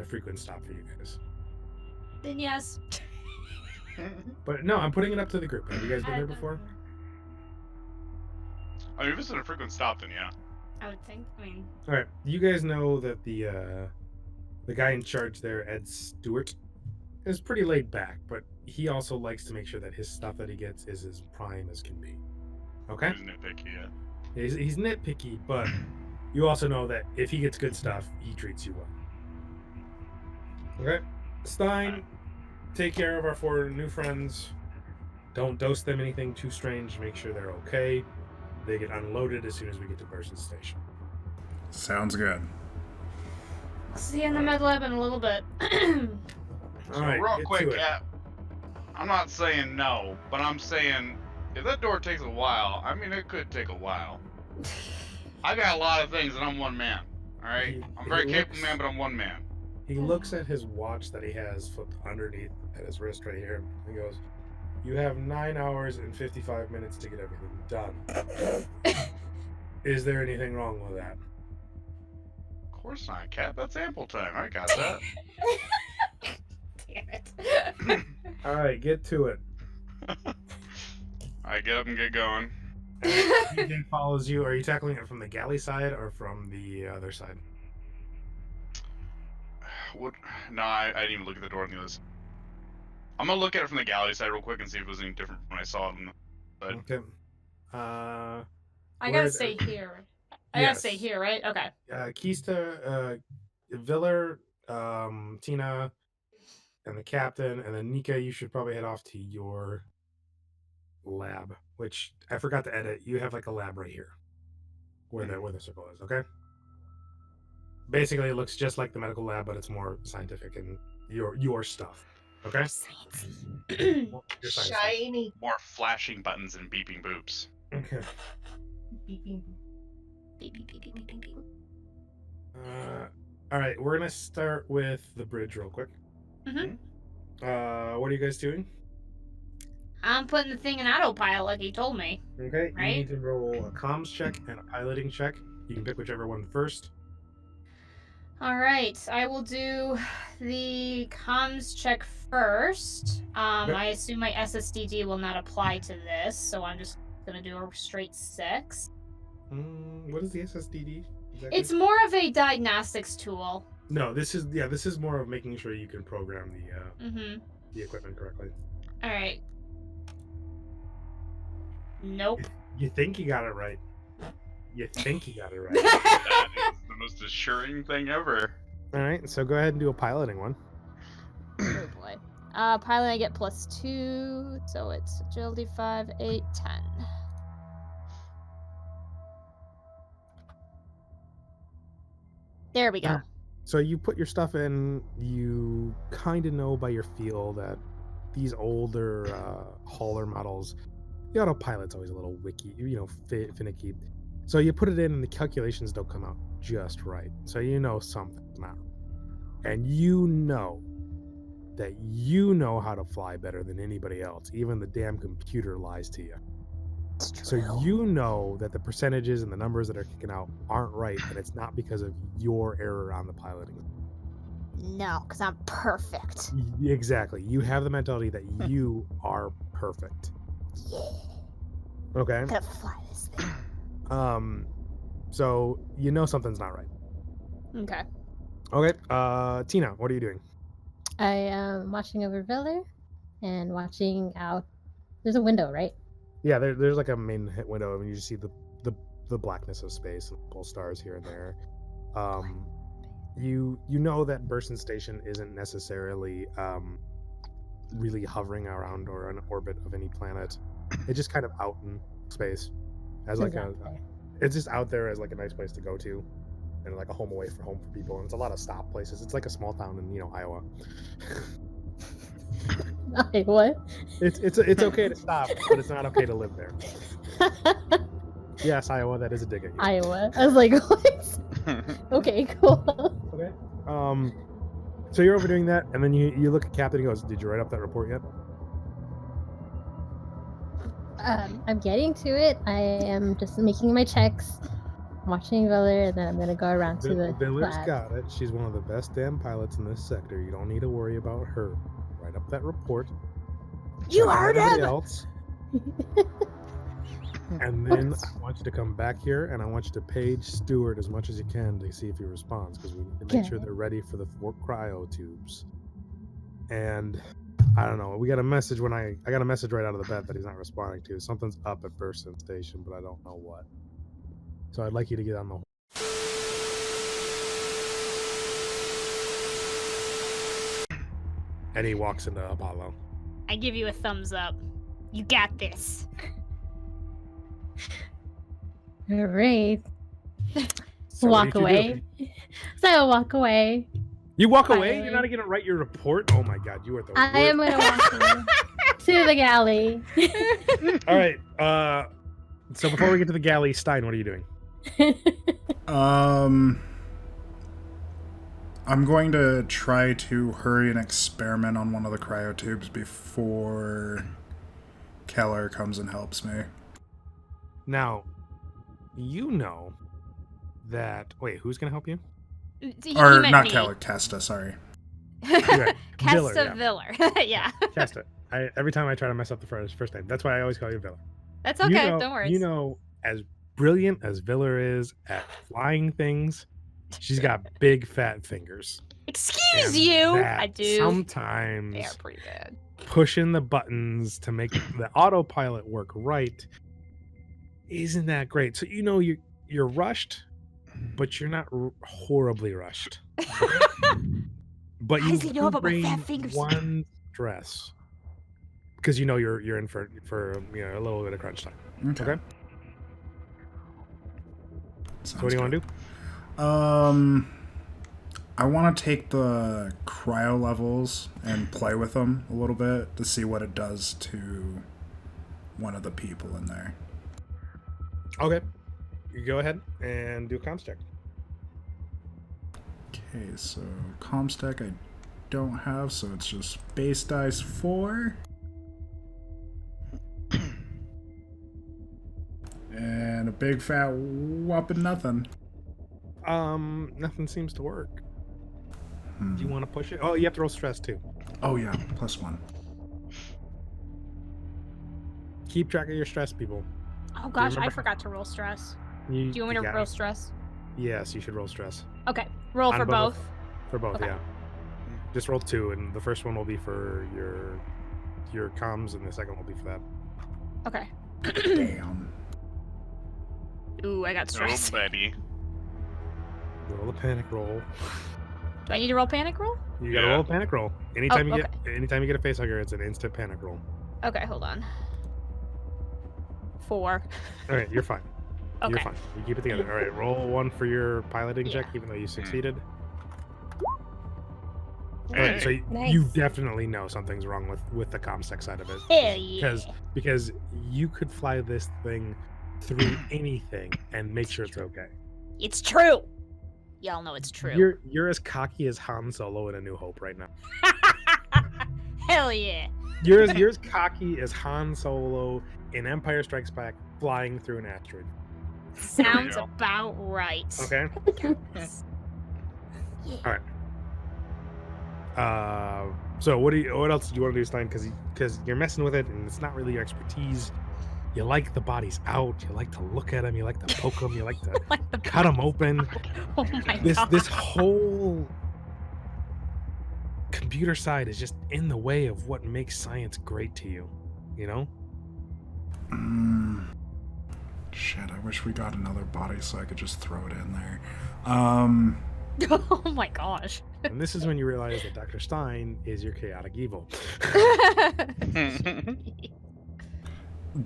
S1: frequent stop for you guys.
S2: Then yes.
S1: But no, I'm putting it up to the group. Have you guys been there before?
S4: I mean, if it's a frequent stop, then yeah.
S2: I would think. I mean,
S1: All right, you guys know that the guy in charge there, Ed Stewart, is pretty laid back, but he also likes to make sure that his stuff that he gets is as prime as can be. Okay?
S4: He's nitpicky, yeah.
S1: He's nitpicky, but you also know that if he gets good stuff, he treats you well. Okay? Stein, take care of our 4 new friends. Don't dose them anything too strange. Make sure they're okay. They get unloaded as soon as we get to Burson Station.
S6: Sounds good.
S2: see you in the med lab in a little bit.
S1: All
S4: So
S1: right,
S4: real
S1: get
S4: quick,
S1: to it.
S4: Cap. I'm not saying no, but I'm saying if that door takes a while, I mean, it could take a while. I got a lot of things, and I'm one man. All right, I'm a very capable man, but I'm one man.
S1: He looks at his watch that he has flipped underneath at his wrist right here. He goes, "You have 9 hours and 55 minutes to get everything done. Is there anything wrong with that?"
S4: Of course not, Cap. That's ample time. I got that.
S2: Damn it.
S1: All right, get to it.
S4: I get up and get going.
S1: DJ follows you. Are you tackling it from the galley side or from the other side?
S4: What? No, I didn't even look at the door on the other side. I'm gonna look at it from the galley side real quick and see if it was any different from when I saw it on the side.
S1: Okay.
S2: I
S1: Where
S2: gotta
S1: the-
S2: stay here. I gotta
S1: Yes.
S2: stay here, right? Okay.
S1: Kista, Viller, Tina, and the captain, and then Nika, you should probably head off to your lab, which I forgot to edit. You have like a lab right here, where the circle is. Okay. Basically, it looks just like the medical lab, but it's more scientific and your stuff. Okay. Your science stuff.
S5: Shiny.
S4: More flashing buttons and beeping boops.
S1: Okay.
S5: Beeping.
S2: Beep, beep, beep, beep, beep, beep, beep.
S1: All right, we're gonna start with the bridge real quick.
S2: Mhm.
S1: What are you guys doing?
S2: I'm putting the thing in autopilot. He told me.
S1: Okay,
S2: Right.
S1: you need to roll a comms check and a piloting check. You can pick whichever one first.
S2: All right, I will do the comms check first. I assume my SSDD will not apply to this, so I'm just gonna do a straight 6.
S1: What is the SSDD? Exactly?
S2: It's more of a diagnostics tool.
S1: No, this is more of making sure you can program the equipment correctly.
S2: All right. Nope.
S1: You think you got it right. You think you got it right.
S4: That is the most assuring thing ever.
S1: All right, so go ahead and do a piloting one.
S2: Oh boy. Pilot I get +2, so it's agility 5, 8, 10. There we go.
S1: So you put your stuff in. You kind of know by your feel that these older hauler models, the autopilot's always a little finicky. So you put it in, and the calculations don't come out just right. So you know something's not. And you know that you know how to fly better than anybody else. Even the damn computer lies to you. So you know that the percentages and the numbers that are kicking out aren't right, and it's not because of your error on the piloting.
S2: No, because I'm perfect.
S1: Exactly. You have the mentality that you are perfect.
S2: Yeah.
S1: Okay.
S2: I'm gonna fly this thing.
S1: So you know something's not right.
S2: Okay.
S1: Okay. Tina, what are you doing?
S3: I am watching over Viller and watching out. There's a window, right?
S1: Yeah, there's like a main hit window, and you just see the blackness of space and pole stars here and there. You know that Burson Station isn't necessarily really hovering around or an orbit of any planet. It's just kind of out in space as like it's just out there as like a nice place to go to, and like a home away for people. And it's a lot of stop places. It's like a small town in Iowa.
S3: What?
S1: It's okay to stop, but it's not okay to live there. Yes, Iowa, that is a dig at you.
S3: Iowa. I was like, what? Okay, cool.
S1: Okay. So you're overdoing that, and then you look at Captain and he goes, "Did you write up that report yet?"
S3: I'm getting to it. I am just making my checks, watching Viller, and then I'm gonna go around to the
S1: Viller's
S3: lab.
S1: got it. She's one of the best damn pilots in this sector. You don't need to worry about her. Write up that report.
S2: You
S1: Check
S2: heard
S1: everybody
S2: him!
S1: else. And then I want you to come back here, and I want you to page Stewart as much as you can to see if he responds, because we need to make sure they're ready for the 4 cryo-tubes. And I don't know. We got a message I got a message right out of the bat that he's not responding to. Something's up at Burson Station, but I don't know what. So I'd like you to get on the. And he walks into Apollo.
S2: I give you a thumbs up. You got this.
S3: All right.
S1: So what
S3: Walk
S1: did you
S3: away.
S1: do?
S3: So I walk away.
S1: You walk away?
S3: Finally.
S1: You're not gonna write your report? Oh my god, you are the worst.
S3: I am gonna walk away to the galley.
S1: All right. So before we get to the galley, Stein, what are you doing?
S6: I'm going to try to hurry an experiment on one of the cryo-tubes before Keller comes and helps me.
S1: Now, you know that. Wait, who's gonna help you?
S6: Or not Keller, Kesta, sorry.
S1: Right. Viller,
S2: Kesta Viller. Yeah.
S1: Kesta. Every time I try to mess up the first name, that's why I always call you Viller.
S2: That's okay.
S1: You know,
S2: Don't worry.
S1: You know, as brilliant as Viller is at flying things, she's got big fat fingers.
S2: Excuse
S1: And
S2: you.
S1: that
S2: I do.
S1: Sometimes
S2: They are pretty bad.
S1: pushing the buttons to make the autopilot work right isn't that great. So you know you're rushed, but you're not horribly rushed. But
S2: How
S1: you
S2: does he know about my
S1: bring
S2: fat fingers?
S1: one stress. because you know you're in for a little bit of crunch time. Okay. So what do you want to do?
S6: I want to take the cryo levels and play with them a little bit to see what it does to one of the people in there.
S1: Okay. You go ahead and do a comms check.
S6: Okay, so comms tech I don't have, so it's just base dice 4. And a big fat whopping nothing.
S1: Nothing seems to work. Do you want to push it? Oh, you have to roll stress too.
S6: Oh yeah, +1.
S1: Keep track of your stress, people.
S2: Oh gosh, I
S1: remember-
S2: forgot to roll stress.
S1: Do
S2: Do you want me to
S1: got
S2: roll
S1: it.
S2: stress?
S1: Yes, you should roll stress.
S2: Okay, roll
S1: On
S2: for
S1: both.
S2: both.
S1: For both,
S2: Okay.
S1: yeah. Just roll 2, and the first one will be for your comms, and the second will be for that.
S2: Okay.
S6: Damn.
S2: Ooh, I got
S4: Oh,
S2: stress.
S4: buddy.
S1: Roll a panic roll.
S2: Do I need to roll panic roll?
S1: You gotta
S4: Yeah.
S1: roll a panic roll. Anytime
S2: Oh,
S1: anytime you get a facehugger, it's an instant panic roll.
S2: Okay, hold on. 4.
S1: All right, you're fine.
S2: Okay.
S1: You're fine. You keep it together. All right, roll 1 for your piloting check,
S2: Yeah.
S1: even though you succeeded. All
S4: Hey.
S1: right, so you
S3: Nice.
S1: definitely know something's wrong with the comsec side of it.
S2: Hell yeah.
S1: Because you could fly this thing through anything and make sure it's okay.
S2: It's true. Y'all know it's true.
S1: You're as cocky as Han Solo in A New Hope right now.
S2: Hell yeah.
S1: You're as cocky as Han Solo in Empire Strikes Back flying through an asteroid.
S2: Sounds
S4: go.
S2: about right.
S1: Okay.
S2: Yeah.
S1: All right. So what else do you want to do, Stein? Because you're messing with it and it's not really your expertise. You like the bodies out. You like to look at them. You like to poke them. You like to
S2: Like the
S1: cut them open.
S2: Oh my
S1: This
S2: god.
S1: this whole computer side is just in the way of what makes science great to you. You know?
S6: Shit, I wish we got another body so I could just throw it in there.
S2: Oh my gosh.
S1: And this is when you realize that Dr. Stein is your chaotic evil.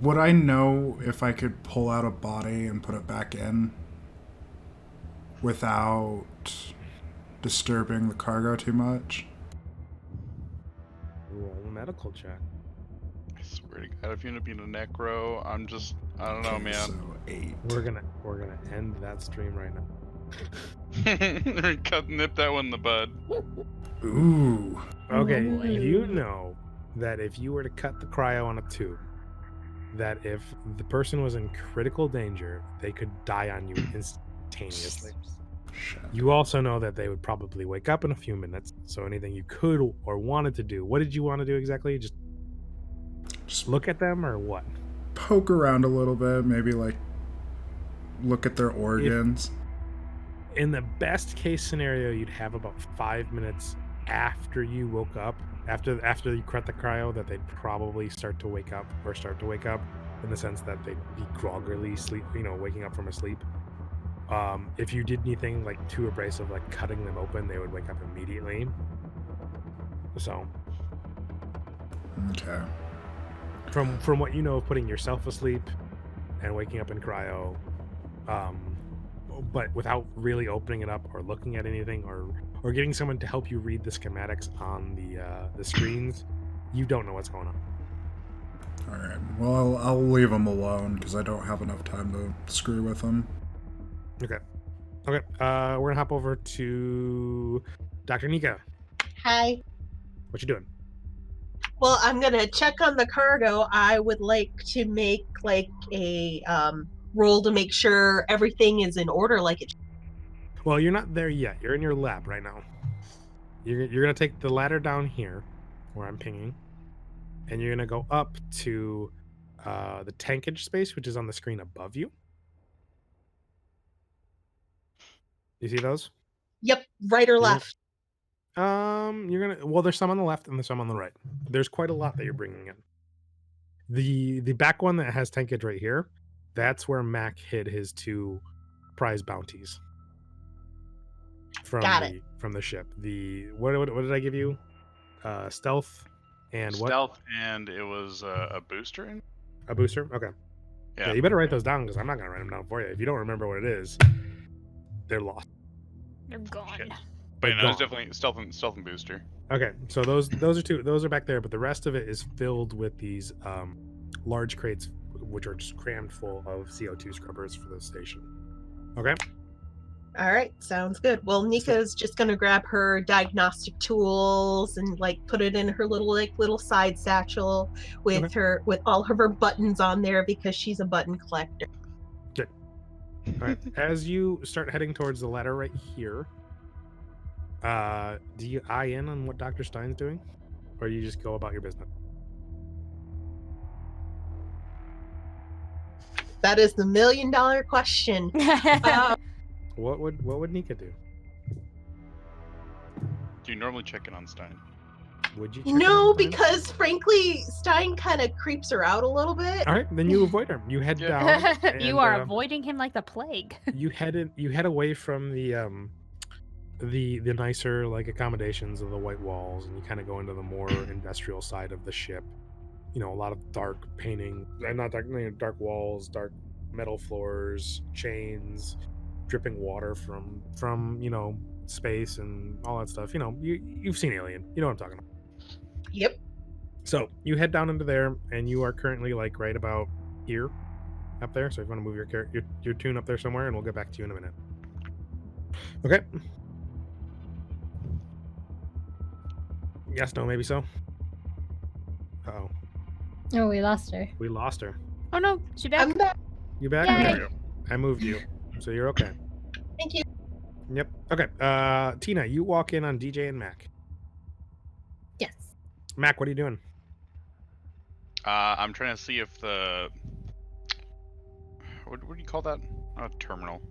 S6: Would I know if I could pull out a body and put it back in without disturbing the cargo too much?
S1: Roll a medical check.
S4: I swear to God, if you end up being a necro, I don't know,
S6: Okay,
S4: man.
S6: So 8.
S1: We're gonna end that stream right now.
S4: Nip that one in the bud.
S6: Ooh.
S1: Okay,
S3: Ooh.
S1: you know that if you were to cut the cryo on a tube, that if the person was in critical danger, they could die on you instantaneously.
S6: Shit.
S1: You also know that they would probably wake up in a few minutes, so anything you could or wanted to do. What did you want to do exactly? Just
S6: Just
S1: look at them or what?
S6: poke around a little bit, maybe like look at their organs.
S1: In the best case scenario, you'd have about 5 minutes after you woke up, after you cut the cryo, that they'd probably start to wake up in the sense that they'd be groggily waking up from a sleep. If you did anything like too abrasive, like cutting them open, they would wake up immediately. So
S6: Okay.
S1: from what you know of putting yourself asleep and waking up in cryo, but without really opening it up or looking at anything or getting someone to help you read the schematics on the screens, you don't know what's going on.
S6: All right. Well, I'll leave them alone because I don't have enough time to screw with them.
S1: Okay. We're gonna hop over to Dr. Nika.
S5: Hi.
S1: What you doing?
S5: Well, I'm gonna check on the cargo. I would like to make like a roll to make sure everything is in order, like it.
S1: Well, you're not there yet. You're in your lab right now. You're gonna take the ladder down here, where I'm pinging, and you're gonna go up to the tankage space, which is on the screen above you. You see those?
S5: Yep, right or
S1: Yeah.
S5: left.
S1: There's some on the left and there's some on the right. There's quite a lot that you're bringing in. The back one that has tankage right here, that's where Mac hid his 2 prize bounties from
S5: Got it.
S1: from the ship. The what did I give you? Stealth And what?
S4: Stealth, and it was a booster.
S1: A booster? Okay.
S4: Yeah.
S1: You better write those down because I'm not going to write them down for you. If you don't remember what it is, they're lost.
S2: They're gone.
S4: Shit. But
S1: They're
S4: no, it's
S1: gone.
S4: definitely stealth and booster.
S1: Okay, so those are two. Those are back there, but the rest of it is filled with these large crates, which are just crammed full of CO2 scrubbers for the station. Okay.
S5: All right, sounds good. Well, Nika's just gonna grab her diagnostic tools and like put it in her little side satchel with with all of her buttons on there because she's a button collector.
S1: Good. All right. As you start heading towards the ladder right here, do you eye in on what Dr. Stein's doing, or you just go about your business?
S5: That is the $1 million question.
S1: What would Nika do?
S4: Do you normally check in on Stein?
S1: Would you? Check in
S5: No,
S1: on Stein?
S5: because frankly, Stein kind of creeps her out a little bit.
S1: All right, then you avoid her. You head down.
S2: You
S1: and,
S2: are avoiding him like the plague.
S1: You head away from the nicer like accommodations of the white walls, and you kind of go into the more industrial side of the ship. You know, a lot of dark painting, and not dark, dark walls, dark metal floors, chains, dripping water from space and all that stuff. You know, you've seen Alien. You know what I'm talking about.
S5: Yep.
S1: So you head down into there, and you are currently like right about here, up there. So if you want to move your tune up there somewhere, and we'll get back to you in a minute. Okay. Yes, no, maybe so. Uh-oh.
S3: Oh, we lost her.
S1: We lost her.
S2: Oh no, she back.
S5: I'm back.
S1: You back?
S3: Yay.
S1: Okay. I moved you, so you're okay.
S5: Thank you.
S1: Yep. Okay. Tina, you walk in on DJ and Mac.
S3: Yes.
S1: Mac, what are you doing?
S4: I'm trying to see if the what do you call that? Not a terminal.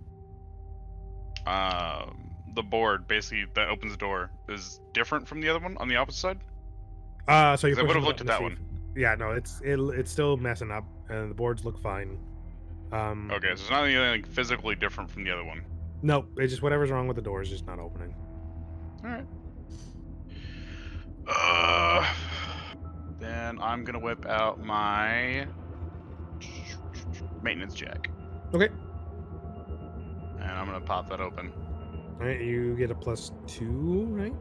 S4: The board basically that opens the door is different from the other one on the opposite side.
S1: So you
S4: I would have looked at that one.
S1: Yeah, no, it's still messing up, and the boards look fine.
S4: Okay, so it's not anything like physically different from the other one.
S1: No, it's just whatever's wrong with the door is just not opening.
S4: All right. Then I'm gonna whip out my maintenance jack,
S1: Okay.
S4: and I'm gonna pop that open.
S1: All right, you get a +2, right?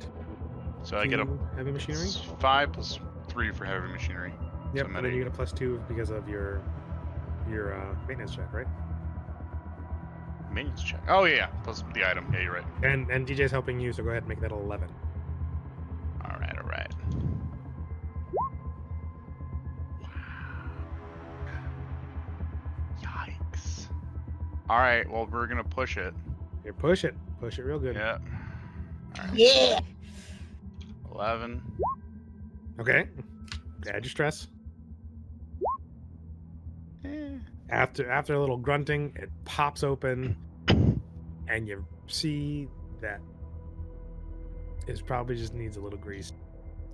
S4: So I get a
S1: To heavy machinery.
S4: 5 + 3 for heavy machinery.
S1: Yep,
S4: I'm
S1: and
S4: at
S1: then you
S4: 8.
S1: get a +2 because of your maintenance check, right?
S4: Maintenance check. Oh yeah, plus the item. Yeah, you're right.
S1: And DJ's helping you, so go ahead and make that 11.
S4: All right. Yikes. All right, well we're gonna push it.
S1: Here, push it real good.
S4: Yeah. All right.
S5: Yeah.
S4: 11.
S1: Okay. Add your stress. After a little grunting, it pops open, and you see that it probably just needs a little grease.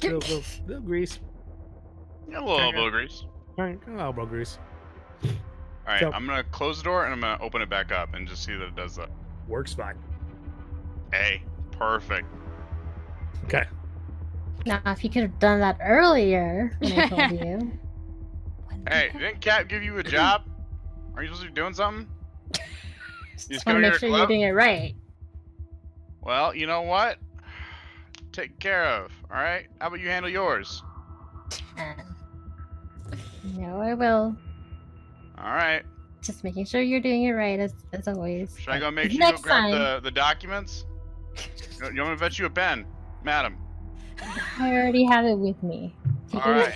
S1: Little grease.
S4: Yeah, a little elbow grease.
S1: All right, elbow grease.
S4: All right,
S1: So-
S4: I'm gonna close the door and I'm gonna open it back up and just see that it does that.
S1: Works fine.
S4: Hey, perfect.
S1: Okay.
S3: Now, if you could have done that earlier when I told you.
S4: Hey, didn't Cap give you a job? Are you supposed to be doing something?
S3: Just
S4: go
S3: want to
S4: to
S3: make
S4: your
S3: sure you're
S4: club?
S3: doing it right.
S4: Well, you know what? Taken care of. All right. How about you handle yours?
S3: No, I will.
S4: All right.
S3: Just making sure you're doing it right as always.
S4: Should I go make
S3: But
S4: sure you go
S3: next
S4: grab
S3: time-
S4: the documents? You want me to fetch you a pen, madam?
S3: I already have it with me.
S4: All right.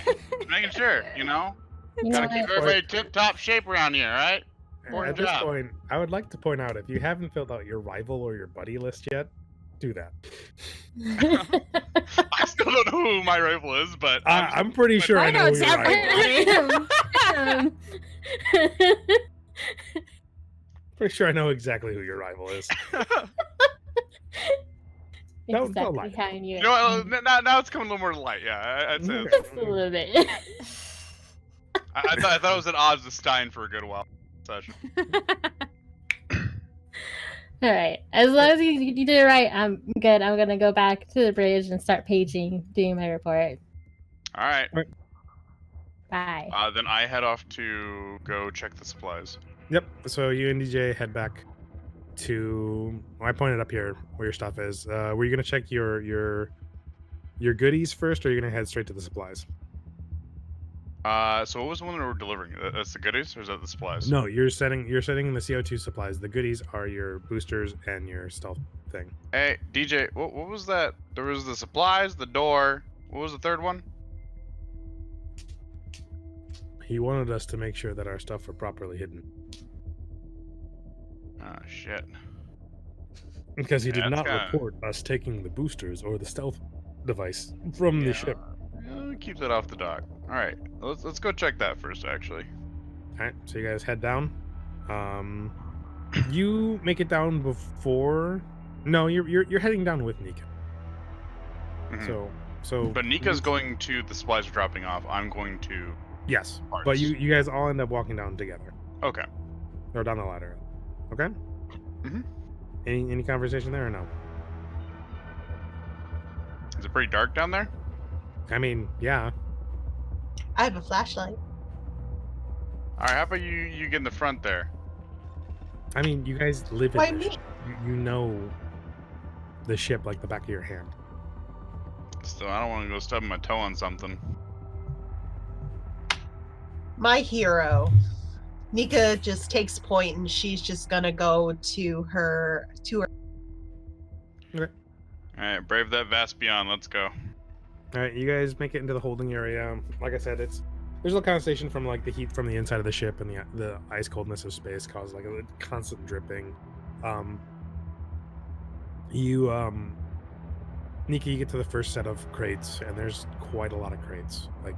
S4: Making sure, you know.
S3: You know
S4: Gotta keep
S3: what?
S4: everybody tip-top shape around here, all right? Important
S1: At this
S4: job.
S1: point, I would like to point out if you haven't filled out your rival or your buddy list yet, do that.
S4: I still don't know who my rival is, but
S1: I'm pretty sure I
S2: I
S1: know
S2: know
S1: who your rival is.
S3: Um,
S1: Pretty sure I know exactly who your rival is. Don't
S3: exactly
S1: lie.
S3: how you
S4: you know what? Now it's coming a little more to light. Yeah, I'd say.
S1: Okay.
S3: Just a little bit.
S4: I thought it was at odds with Stein for a good while. Session.
S3: All right. As long as you did it right, I'm good. I'm gonna go back to the bridge and start paging, doing my report.
S4: All right.
S3: Bye.
S4: Then I head off to go check the supplies.
S1: Yep. So you and DJ head back to. Well, I pointed up here where your stuff is. Were you gonna check your goodies first, or are you gonna head straight to the supplies?
S4: So what was the one that we're delivering? That's the goodies, or is that the supplies?
S1: No, you're setting in the CO2 supplies. The goodies are your boosters and your stealth thing.
S4: Hey, DJ, what was that? There was the supplies, the door. What was the third one?
S1: He wanted us to make sure that our stuff were properly hidden.
S4: Oh, shit.
S1: Because he
S4: Yeah,
S1: did
S4: that's
S1: not
S4: kinda-
S1: report us taking the boosters or the stealth device from the ship.
S4: Keep that off the dock. All right, let's go check that first, actually.
S1: All right, so you guys head down. You make it down before. No, you're heading down with Nika.
S4: Mhm.
S1: So.
S4: But Nika's going to the supplies are dropping off. I'm going to.
S1: Yes,
S4: parts.
S1: but you guys all end up walking down together,
S4: Okay.
S1: or down the ladder. Okay.
S4: Mhm.
S1: Any conversation there or no?
S4: Is it pretty dark down there?
S1: I mean, yeah.
S5: I have a flashlight.
S4: All right. How about you get in the front there?
S1: I mean, you guys live in
S5: Why
S1: the
S5: me?
S1: ship. You know the ship like the back of your hand.
S4: Still, I don't want to go stubbing my toe on something.
S5: My hero. Nika just takes point and she's just gonna go to her
S4: All right, brave that vast beyond. Let's go.
S1: All right, you guys make it into the holding area. Like I said, there's a condensation from like the heat from the inside of the ship and the ice coldness of space causes like a constant dripping. Nika, you get to the first set of crates, and there's quite a lot of crates. Like,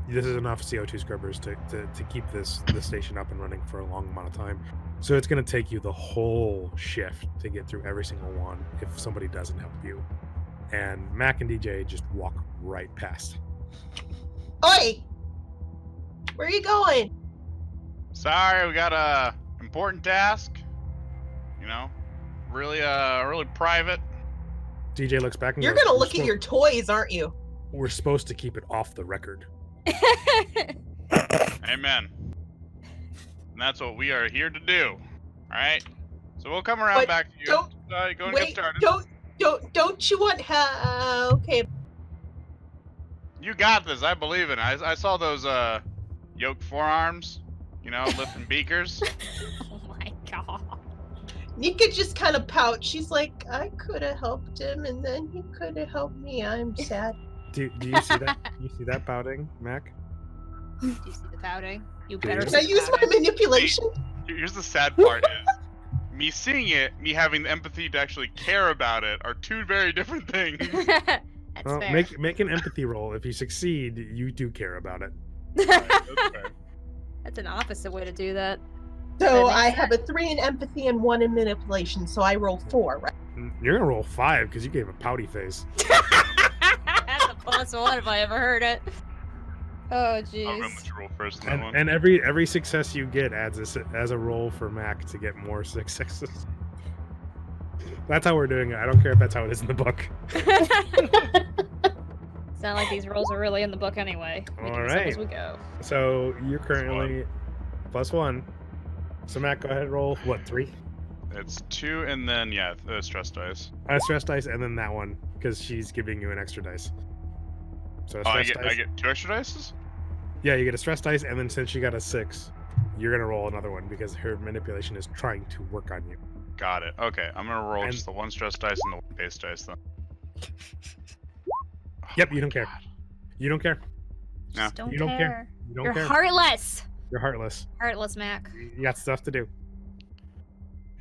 S1: this is enough CO2 scrubbers to keep the station up and running for a long amount of time. So it's going to take you the whole shift to get through every single one if somebody doesn't help you. And Mac and DJ just walk right past.
S5: Oi! Where are you going?
S4: Sorry, we got a important task. You know, really private.
S1: DJ looks back and
S5: You're
S1: goes,
S5: gonna
S1: "We're
S5: look at your toys, aren't you?
S1: We're supposed to keep it off the record."
S4: Amen. And that's what we are here to do. All right. So we'll come around
S5: But
S4: back to you.
S5: don't-
S4: Go and get
S5: Wait,
S4: started.
S5: don't you want okay.
S4: You got this. I believe in it. I saw those yoked forearms. You know, lifting beakers.
S2: Oh my god.
S5: Nika just kind of pouts. She's like, I could have helped him, and then he could have helped me. I'm sad.
S1: Do you see that? You see that pouting, Mac?
S2: Do you see the pouting? You
S1: Do
S2: better
S1: you?
S5: Can I
S2: see the
S5: use my
S2: pouting.
S5: manipulation?
S4: Here's the sad part: is me seeing it, me having the empathy to actually care about it, are two very different things.
S2: That's
S1: Well,
S2: fair.
S1: make an empathy roll. If you succeed, you do care about it.
S4: That's fair.
S2: That's an opposite way to do that.
S5: So
S2: makes
S5: I have a 3 in empathy and 1 in manipulation, so I roll 4, right?
S1: You're gonna roll 5 because you gave a pouty face.
S2: That's a +1 if I ever heard it. Oh
S4: I'll run
S2: jeez.
S4: the roll first in that one.
S1: And every success you get adds as a roll for Mac to get more successes. That's how we're doing it. I don't care if that's how it is in the book.
S2: It's not like these rolls are really in the book anyway. We
S1: All
S2: do this up
S1: right.
S2: as we go.
S1: So you're currently +1. So Mac, go ahead and roll what 3?
S4: It's 2 and then the stress dice.
S1: Stress dice, and then that one because she's giving you an extra dice. So a
S4: Oh, I
S1: stress dice.
S4: get 2 extra dices?
S1: Yeah, you get a stress dice, and then since she got a 6, you're gonna roll another one because her manipulation is trying to work on you.
S4: Got it. Okay, I'm gonna roll
S1: And-
S4: just the 1 stress dice and the 1 base dice then.
S1: Yep, you don't care. You don't care.
S4: No.
S2: Just don't
S1: You don't care.
S2: care.
S1: You don't
S2: You're
S1: care.
S2: heartless.
S1: You're heartless.
S2: Heartless Mac.
S1: You got stuff to do.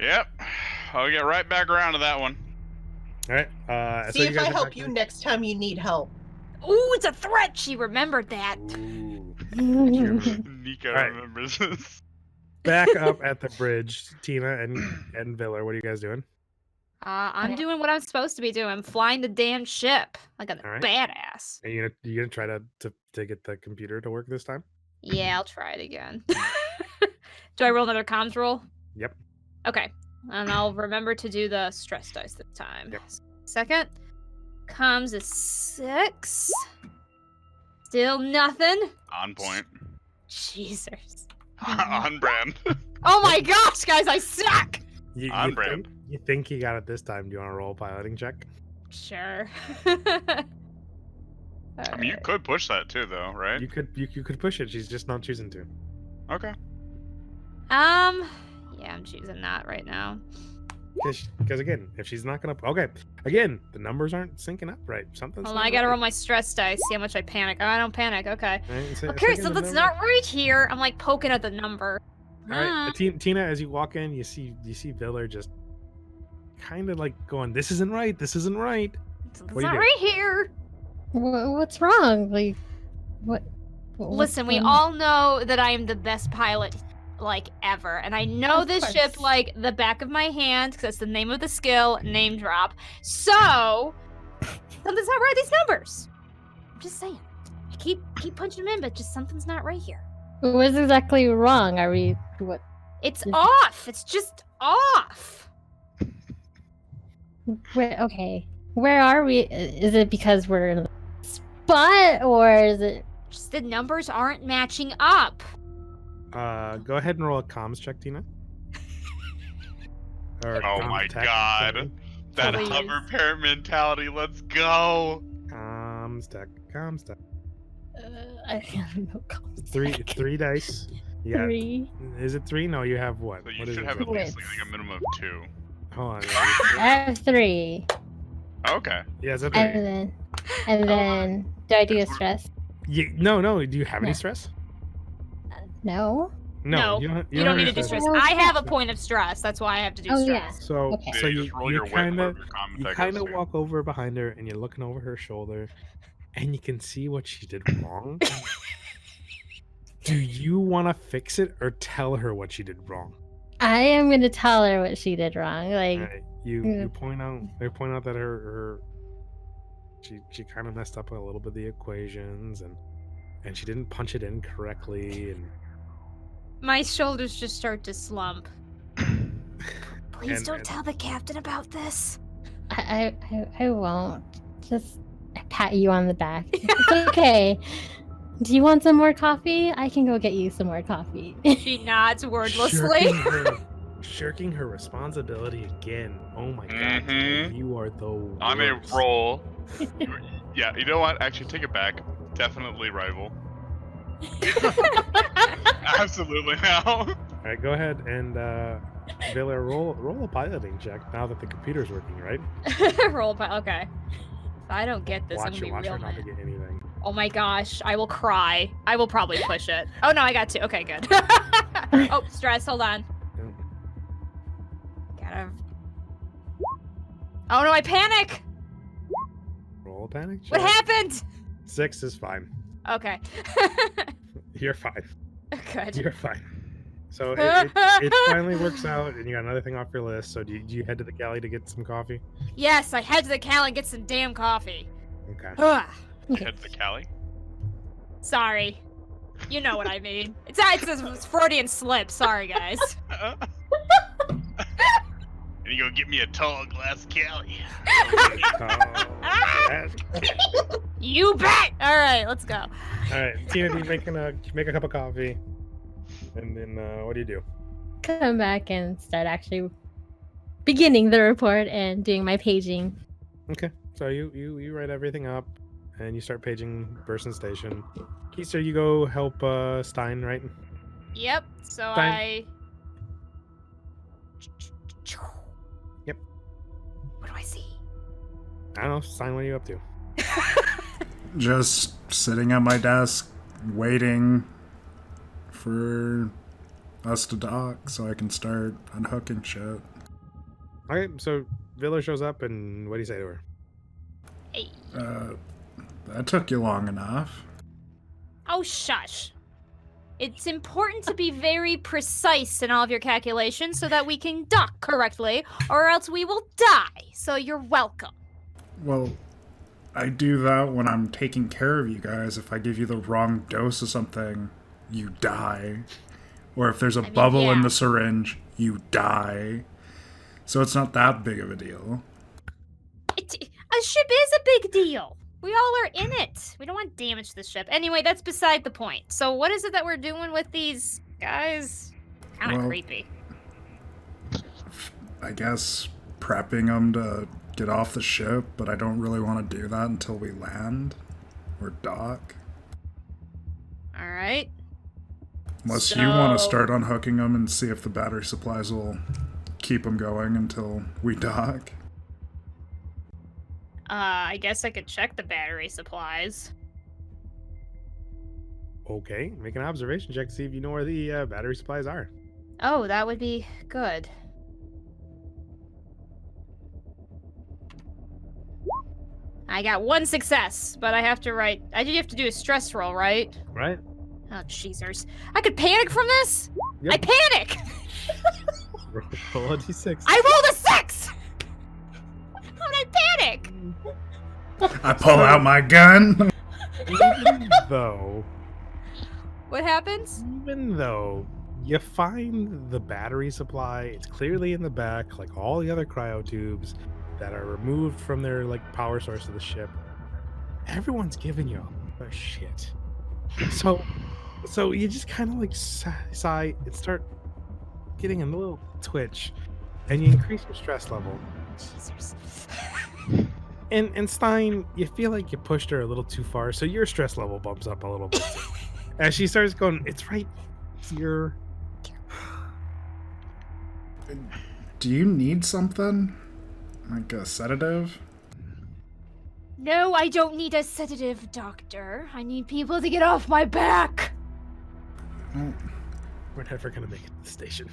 S4: Yep. I'll get right back around to that one.
S1: All right.
S5: See
S1: so
S5: if
S1: you guys
S5: I
S1: are
S5: help
S1: back
S5: you
S1: in-
S5: next time you need help.
S2: Ooh, it's a threat. She remembered that.
S1: Ooh.
S4: Nico
S1: All right.
S4: remembers this.
S1: Back up at the bridge, Tina and Viller. What are you guys doing?
S2: I'm doing what I'm supposed to be doing. I'm flying the damn ship like a
S1: All right.
S2: badass.
S1: Are you gonna try to get the computer to work this time?
S2: Yeah, I'll try it again. Do I roll another comms roll?
S1: Yep.
S2: Okay. And I'll remember to do the stress dice this time.
S1: Yep.
S2: Second. Comms is 6. Still nothing?
S4: On point.
S2: Jesus.
S4: On brand.
S2: Oh my gosh, guys, I suck!
S4: On brand.
S1: You think you got it this time? Do you want to roll a piloting check?
S2: Sure.
S4: I mean, you could push that too, though, right?
S1: You could push it. She's just not choosing to.
S4: Okay.
S2: Yeah, I'm choosing that right now.
S1: Because again, if she's not gonna, okay, again, the numbers aren't syncing up right. Something's.
S2: Hold
S1: not
S2: on, I gotta
S1: right.
S2: roll my stress dice, see how much I panic. Oh, I don't panic, okay.
S1: Right, so-
S2: Okay,
S1: second
S2: so
S1: the
S2: that's
S1: number-
S2: not right here. I'm like poking at the number.
S1: All right, Tina, as you walk in, you see Viller just kind of like going, "This isn't right. This isn't right."
S2: It's
S1: What do you
S2: not
S1: do?
S2: right here.
S3: What's wrong? Like, what? what's
S2: Listen, we
S3: going-
S2: all know that I am the best pilot, like, ever. And I know
S3: Of
S2: this ship
S3: course.
S2: like the back of my hand, because that's the name of the skill, name drop. So, something's not right with these numbers. I'm just saying. I keep punching them in, but just something's not right here.
S3: What's exactly wrong? Are we what?
S2: It's
S3: Is-
S2: off. It's just off.
S3: Okay, where are we? Is it because we're in the spot, or is it?
S2: Just the numbers aren't matching up.
S1: Go ahead and roll a comms check, Tina. Or
S4: Oh
S1: comms
S4: my
S1: tech,
S4: God.
S1: sorry.
S4: That
S2: Please.
S4: hover parent mentality. Let's go.
S1: Comms tech.
S3: I don't know.
S1: Three dice. Yeah.
S3: Three.
S1: Is it 3? No, you have what?
S4: So you
S1: What is
S4: should
S1: it?
S4: have at least
S3: Wits.
S4: like a minimum of 2.
S1: Hold on.
S3: I have 3,
S4: Okay.
S1: Yeah, it's a 3.
S3: and then do I do a stress?
S1: No. Do you have any
S3: No.
S1: stress?
S2: No,
S1: No,
S2: you don't
S1: have
S2: need
S1: any
S2: to do stress.
S3: Oh,
S2: I have a
S3: okay.
S2: point of stress. That's why I have to do
S3: Oh, yeah.
S2: stress.
S1: So,
S3: Okay.
S1: so
S4: you
S1: you,
S4: just roll
S1: you
S4: your wit
S1: kind of
S4: above your common
S1: you
S4: tech
S1: kind of
S4: goes
S1: walk over behind her and you're looking over her shoulder, and you can see what she did wrong. Do you want to fix it or tell her what she did wrong?
S3: I am gonna tell her what she did wrong. Like,
S1: Alright, you point out that her she kind of messed up a little bit of the equations and she didn't punch it in correctly and
S2: My shoulders just start to slump. Please
S1: And-
S2: don't
S1: and-
S2: tell the captain about this.
S3: I won't. Just pat you on the back. It's okay. Do you want some more coffee? I can go get you some more coffee.
S2: She nods wordlessly.
S1: shirking her responsibility again. Oh my god,
S4: Mhm.
S1: you are the worst.
S4: On a roll. Yeah, you know what? Actually, take it back. Definitely rival. Absolutely now.
S1: All right, go ahead and Villa, roll a piloting check now that the computer's working, right?
S2: Roll by. Okay. If I don't get this, I'm
S1: Watch
S2: gonna be
S1: her
S2: real
S1: not to
S2: mad.
S1: get anything.
S2: Oh my gosh, I will cry. I will probably push it. Oh no, I got 2. Okay, good. Oh, stress. Hold on. Gotta. Oh no, I panic.
S1: Roll a panic check.
S2: What happened?
S1: 6 is fine.
S2: Okay.
S1: You're fine.
S2: Good.
S1: You're fine. So it finally works out, and you got another thing off your list. So do you head to the galley to get some coffee?
S2: Yes, I head to the Cal and get some damn coffee.
S1: Okay.
S2: Ugh.
S4: Head to Cali.
S2: Sorry. You know what I mean. It's a Freudian slip. Sorry, guys.
S4: And you go get me a tall glass Cali.
S2: You bet. All right, let's go.
S1: All right, Tina, do you make a cup of coffee, and then what do you do?
S3: Come back and start actually beginning the report and doing my paging.
S1: Okay, so you write everything up, and you start paging Burson Station. Keister, you go help Stein, right?
S2: Yep. So
S1: Fine. Yep.
S2: What do I see?
S1: I don't know, Stein, what are you up to?
S6: Just sitting at my desk, waiting for us to dock so I can start unhooking shit.
S1: Okay, so Villa shows up, and what do you say to her?
S2: Hey.
S6: That took you long enough.
S2: Oh, shush. It's important to be very precise in all of your calculations so that we can dock correctly, or else we will die. So you're welcome.
S6: Well, I do that when I'm taking care of you guys. If I give you the wrong dose of something, you die. Or if there's a
S2: mean,
S6: bubble in
S2: yeah.
S6: the syringe, you die. So it's not that big of a deal.
S2: A ship is a big deal. We all are in it. We don't want damage to the ship. Anyway, that's beside the point. So what is it that we're doing with these guys? Kind of
S6: Well-
S2: creepy.
S6: I guess prepping them to get off the ship, but I don't really want to do that until we land or dock.
S2: All right.
S6: Unless you want to
S2: So-
S6: start unhooking them and see if the battery supplies will keep them going until we dock.
S2: I guess I could check the battery supplies.
S1: Okay, make an observation check to see if you know where the battery supplies are.
S2: Oh, that would be good. I got 1 success, but I have to write. I do have to do a stress roll, right?
S1: Right?
S2: Oh, jeezers. I could panic from this?
S1: Yep.
S2: I panic!
S1: Roll a d6.
S2: I rolled a 6! How did I panic?
S6: I pull out my gun.
S1: Even though
S2: What happens?
S1: you find the battery supply, it's clearly in the back, like all the other cryo tubes that are removed from their like power source of the ship. Everyone's giving you a shit. So you just kind of like sigh and start getting a little twitch, and you increase your stress level.
S2: Jeezers.
S1: And Stein, you feel like you pushed her a little too far, so your stress level bumps up a little bit too. As she starts going, it's right here.
S6: Do you need something? Like a sedative?
S2: No, I don't need a sedative, doctor. I need people to get off my back.
S6: Well,
S1: We're never gonna make it to the station.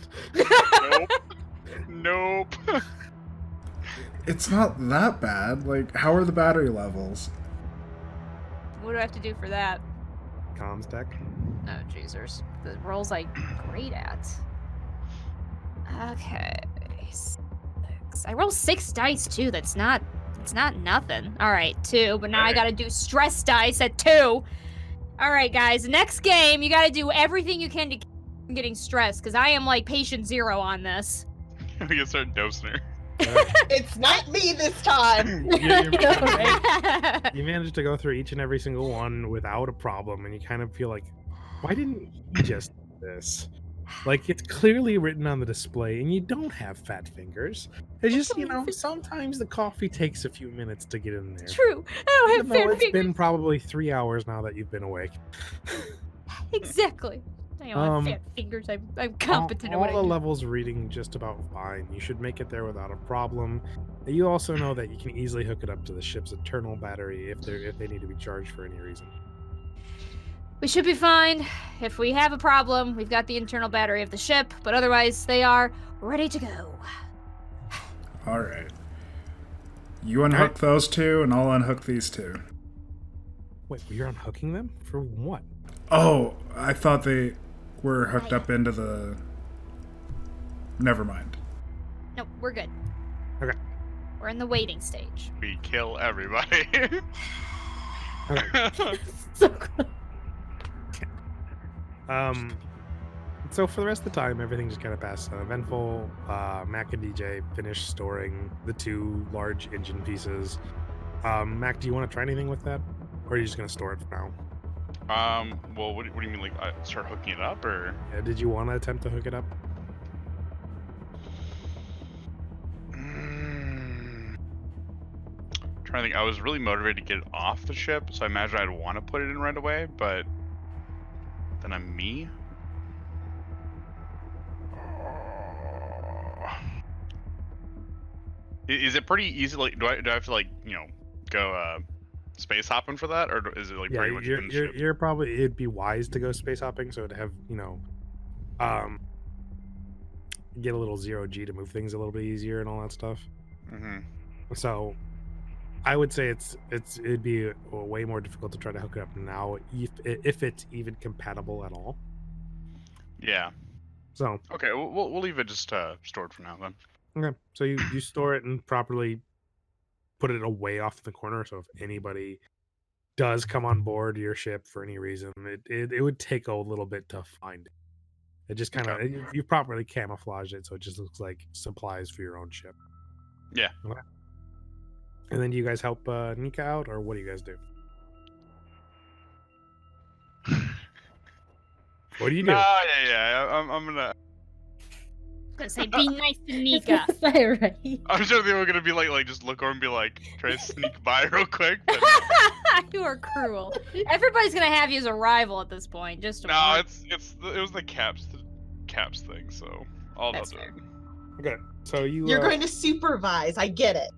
S4: Nope.
S6: it's not that bad. Like, how are the battery levels?
S2: What do I have to do for that?
S1: Comms tech.
S2: Oh, jeezers. The rolls I'm great at. Okay. 6. I roll 6 dice too. It's not nothing. All right, 2. But now I
S4: Right.
S2: gotta do stress dice at 2. All right, guys. Next game, you gotta do everything you can to keep from getting stressed, because I am like patient 0 on this.
S4: We can start dosing her.
S5: It's not me this time.
S1: You managed to go through each and every single one without a problem, and you kind of feel like, why didn't he just do this? Like, it's clearly written on the display, and you don't have fat fingers. It's just, sometimes the coffee takes a few minutes to get in there.
S2: True. I don't
S1: Even
S2: have
S1: though
S2: fair
S1: it's
S2: fingers.
S1: been probably 3 hours now that you've been awake.
S2: Exactly. I don't have fat fingers. I'm competent at
S1: all
S2: what I
S1: the
S2: do.
S1: levels reading just about fine. You should make it there without a problem. You also know that you can easily hook it up to the ship's internal battery if they need to be charged for any reason.
S2: We should be fine. If we have a problem, we've got the internal battery of the ship, but otherwise they are ready to go.
S6: Alright. You unhook those two, and I'll unhook these two.
S1: Wait, you're unhooking them for what?
S6: Oh, I thought they were hooked up into the... Never mind.
S2: No, we're good.
S1: Okay.
S2: We're in the waiting stage.
S4: We kill everybody.
S3: So close.
S1: So for the rest of the time, everything just kind of passed uneventful. Mac and DJ finished storing the 2 large engine pieces. Mac, do you want to try anything with that, or are you just gonna store it for now?
S4: Well, what do you mean, like, start hooking it up, or?
S1: Yeah, did you want to attempt to hook it up?
S4: Trying to think. I was really motivated to get it off the ship, so I imagine I'd want to put it in right away, but then I'm me. Is it pretty easy? Like, do I have to, like, go space hopping for that, or is it like
S1: Yeah,
S4: pretty much in the ship?
S1: you're probably, it'd be wise to go space hopping, so to have get a little 0G to move things a little bit easier and all that stuff.
S4: Mm-hmm.
S1: So I would say it'd be way more difficult to try to hook it up now if it's even compatible at all.
S4: Yeah.
S1: So
S4: Okay, we'll leave it just stored for now then.
S1: okay, so you store it and properly put it away off in the corner, so if anybody does come on board your ship for any reason, it would take a little bit to find it. It just kind of, you properly camouflage it so it just looks like supplies for your own ship.
S4: Yeah.
S1: Okay. And then do you guys help Nika out, or what do you guys do? What do you do?
S4: No, yeah. I'm gonna.
S2: Gonna say, be nice to Nika.
S3: Is that right?
S4: I'm sure they were gonna be like just look over and be like, try to sneak by real quick. But
S2: You are cruel. Everybody's gonna have you as a rival at this point. Just to
S4: no,
S2: warn-
S4: it was the caps thing. So all
S2: That's
S4: about
S2: fair.
S4: that.
S1: Okay, so
S5: You're going to supervise. I get it.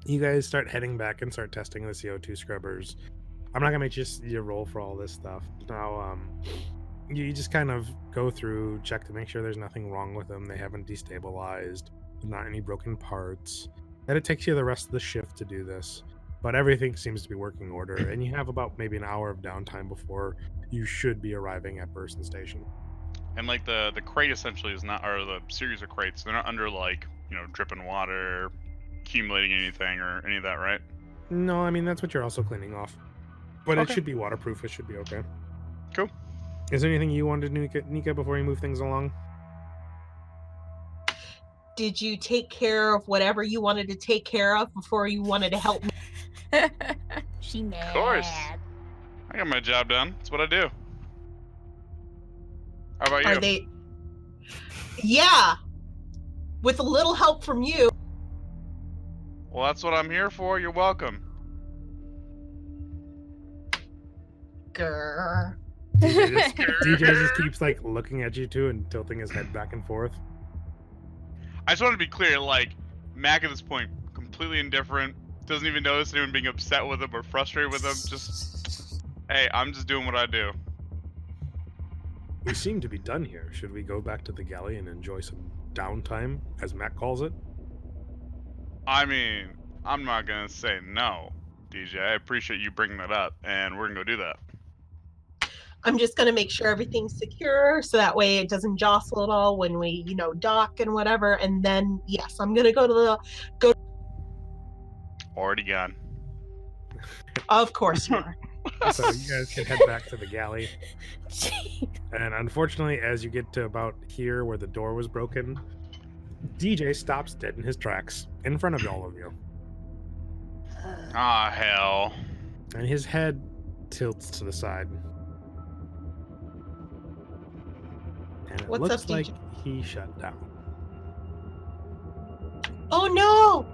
S1: you guys start heading back and start testing the CO2 scrubbers. I'm not gonna make you roll for all this stuff. Now, you just kind of go through, check to make sure there's nothing wrong with them. They haven't destabilized. There's not any broken parts. And it takes you the rest of the shift to do this, but everything seems to be working order. And you have about maybe an hour of downtime before you should be arriving at Burson Station.
S4: And like the crate essentially is not, or the series of crates, they're not under like dripping water, accumulating anything or any of that, right?
S1: No, I mean that's what you're also cleaning off, but it
S4: Okay.
S1: should be waterproof. It should be okay.
S4: Cool.
S1: Is there anything you wanted to do, Nika, before you move things along?
S5: Did you take care of whatever you wanted to take care of before you wanted to help me?
S2: She mad.
S4: Of course. I got my job done. That's what I do. How about you?
S5: Are they? Yeah. With a little help from you.
S4: Well, that's what I'm here for. You're welcome.
S5: Grr.
S1: DJ just keeps like looking at you two and tilting his head back and forth.
S4: I just want to be clear, like, Mac at this point, completely indifferent, doesn't even notice anyone being upset with him or frustrated with him, just, hey, I'm just doing what I do.
S1: We seem to be done here. Should we go back to the galley and enjoy some downtime, as Matt calls it?
S4: I mean, I'm not gonna say no, DJ. I appreciate you bringing that up, and we're gonna go do that.
S5: I'm just going to make sure everything's secure so that way it doesn't jostle at all when we, dock and whatever. And then, yes, I'm going to go to the.
S4: Already gone.
S5: Of course you are.
S1: So you guys can head back to the galley. And unfortunately, as you get to about here where the door was broken, DJ stops dead in his tracks in front of all of you.
S4: Ah, hell.
S1: And his head tilts to the side. And it
S5: What's
S1: looks
S5: up,
S1: like
S5: DJ?
S1: he shut down.
S5: Oh no!